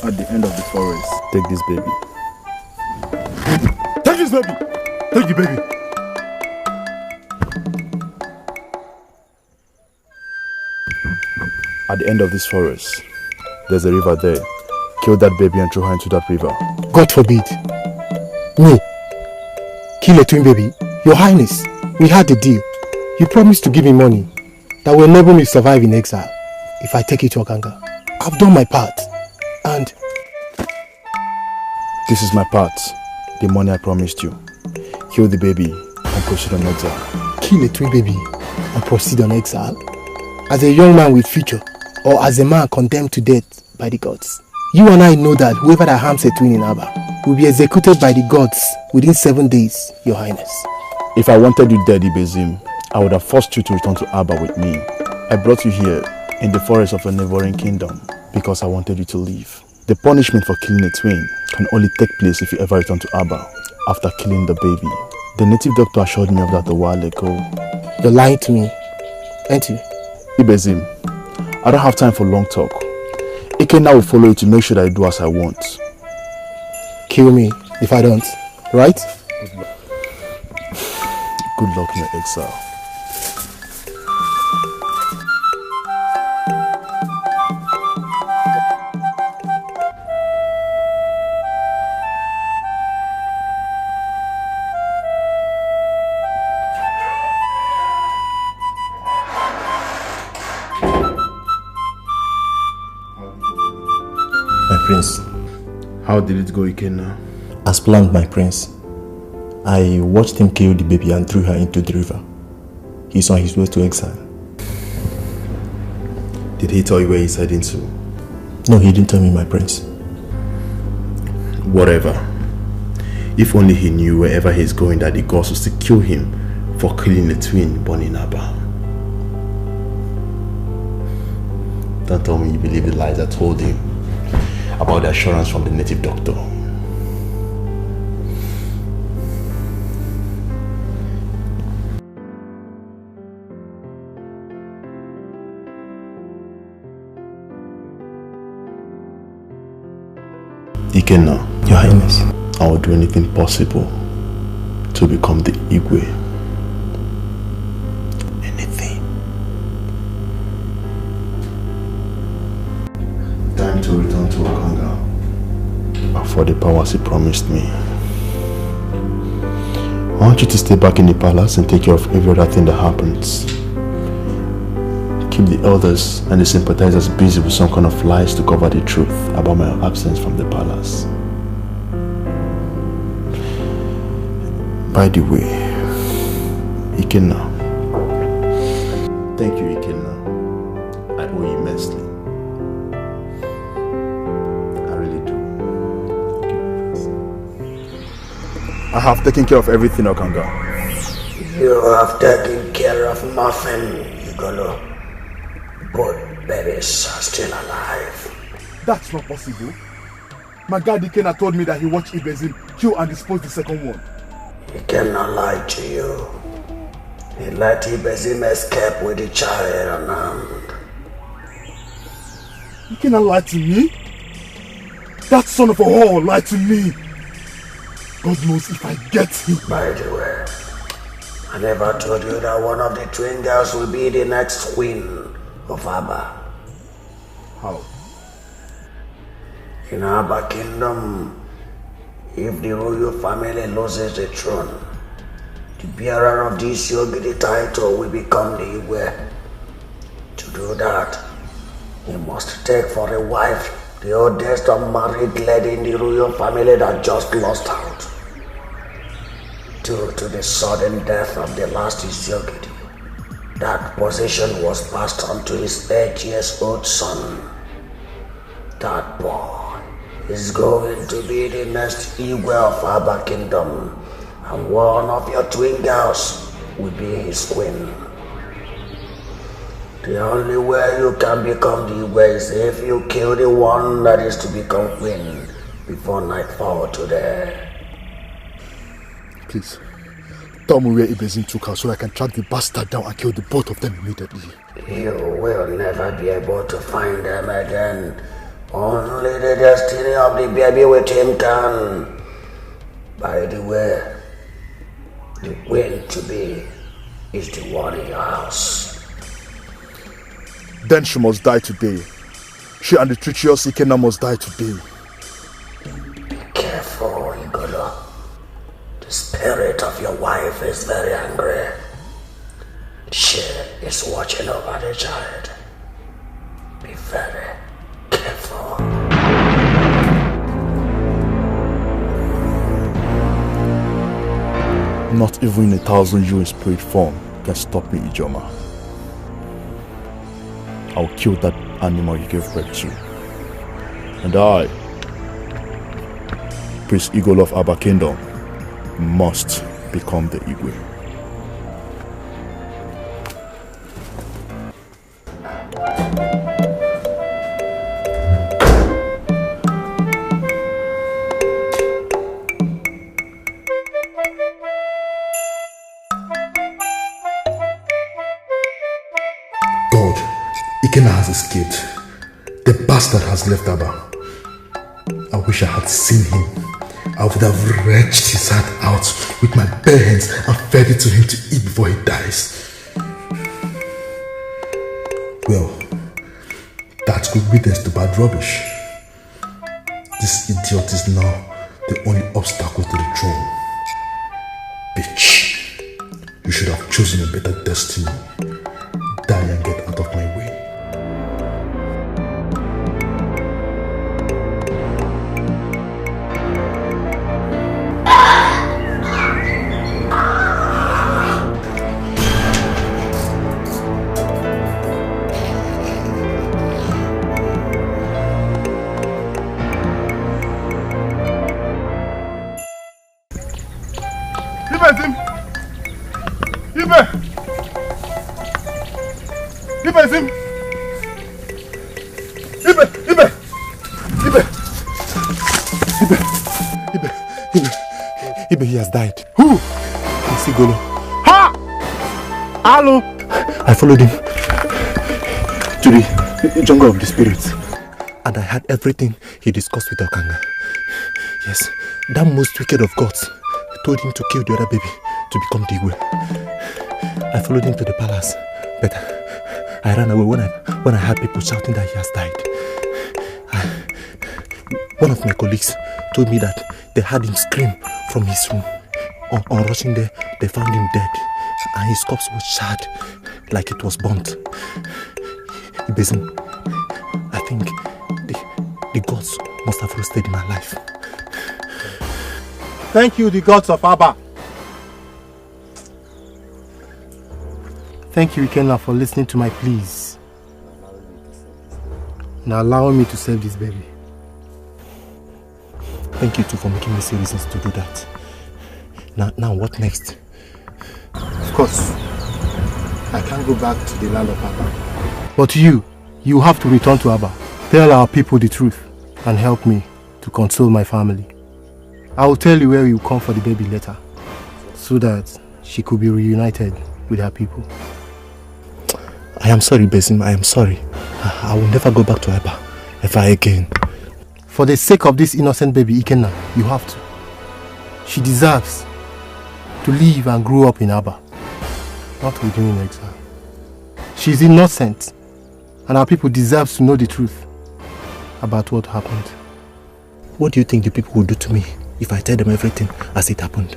At the end of the forest, take this baby. Take this baby! Take the baby! At the end of this forest, there's a river there. Kill that baby and throw her into that river. God forbid. Me? Kill a twin baby? Your Highness, we had a deal. You promised to give me money that will enable me to survive in exile if I take you to Okanga. I've done my part. And this is my part. The money I promised you. Kill the baby and proceed on exile. Kill a twin baby and proceed on exile? As a young man with future, or as a man condemned to death by the gods? You and I know that whoever that harms a twin in Abba will be executed by the gods within 7 days, Your Highness. If I wanted you dead, Ibezim, I would have forced you to return to Abba with me. I brought you here in the forest of a neighboring kingdom because I wanted you to leave. The punishment for killing a twin can only take place if you ever return to Abba after killing the baby. The native doctor assured me of that a while ago. You're lying to me, ain't you? Ibezim, I don't have time for long talk. Ikenna will follow you to make sure that I do as I want. Kill me if I don't, right? Good luck in your exile. Prince. How did it go, Ikenna? As planned, my prince. I watched him kill the baby and threw her into the river. He's on his way to exile. Did he tell you where he's heading to? No, he didn't tell me, my prince. Whatever. If only he knew wherever he's going that the gods will still kill him for killing a twin born in Abba. Don't tell me you believe the lies I told him about the assurance from the native doctor. Ikenna, Your Highness, I will do anything possible to become the Igwe. Anything. Time to return to Okanga for the powers he promised me. I want you to stay back in the palace and take care of every other thing that happens. Keep the elders and the sympathizers busy with some kind of lies to cover the truth about my absence from the palace. By the way, Ikenna. Thank you, Ikenna. I owe you immensely. I really do. I have taken care of everything, Okanga. You have taken care of nothing, Igolo. Both babies are still alive. That's not possible. My guard Ikenna told me that he watched Ibezim kill and dispose the second one. Ikenna lied to you. He let Ibezim escape with the child unarmed. Ikenna lied to me? That son of a whore lied to me. God knows if I get him. By the way, I never told you that one of the twin girls will be the next queen of Abba. How? In Abba Kingdom, if the royal family loses the throne, the bearer of this Yogidi title will become the Igwe. To do that, he must take for a wife the oldest unmarried lady in the royal family that just lost out. Due to the sudden death of the last Yogidi, that position was passed on to his 8-year-old son. That boy is going to be the next Igwe of Abba Kingdom, and one of your twin girls will be his queen. The only way you can become the Igwe is if you kill the one that is to become queen before nightfall today. Please, tell me where Ibezim took her so I can track the bastard down and kill the both of them immediately. You will never be able to find them again. Only the destiny of the baby with him can. By the way, the queen to be is the one in your house. Then she must die today. She and the treacherous Ikenna must die today. Be careful, Igolo. The spirit of your wife is very angry. She is watching over the child. Be very careful. Not even 1,000 you in spirit form can stop me, Ijoma. I'll kill that animal you gave birth to. And I, Prince Eagle of Abba Kingdom, must become the Igwe. Ikenna has escaped. The bastard has left Abba. I wish I had seen him. I would have wrenched his heart out with my bare hands and fed it to him to eat before he dies. Well, that's good riddance to bad rubbish. This idiot is now the only obstacle to the throne. Bitch. You should have chosen a better destiny. Die and get out of my way. He has died. Who? Prince Igolo. Ha! Hello! I followed him to the jungle of the spirits, and I heard everything he discussed with Okanga. Yes, that most wicked of gods told him to kill the other baby to become the Igwe. I followed him to the palace, but I ran away when I heard people shouting that he has died. One of my colleagues told me that they heard him scream from his room. On rushing there, they found him dead, and his corpse was charred like it was burnt. Ibezim, I think the gods must have roasted him alive. Thank you, the gods of Abba. Thank you, Ikenna, for listening to my pleas and allowing me to save this baby. Thank you too for making me see reasons to do that. Now what next? Of course, I can't go back to the land of Abba. But you have to return to Abba. Tell our people the truth and help me to console my family. I will tell you where you come for the baby later, so that she could be reunited with her people. I am sorry, Besim. I am sorry. I will never go back to Aba ever again. For the sake of this innocent baby, Ikenna, you have to. She deserves to live and grow up in Aba, not with you in exile. She is innocent, and our people deserve to know the truth about what happened. What do you think the people will do to me if I tell them everything as it happened?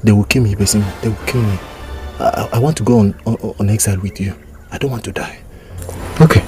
They will kill me, Besim. They will kill me. I want to go on exile with you. I don't want to die. Okay.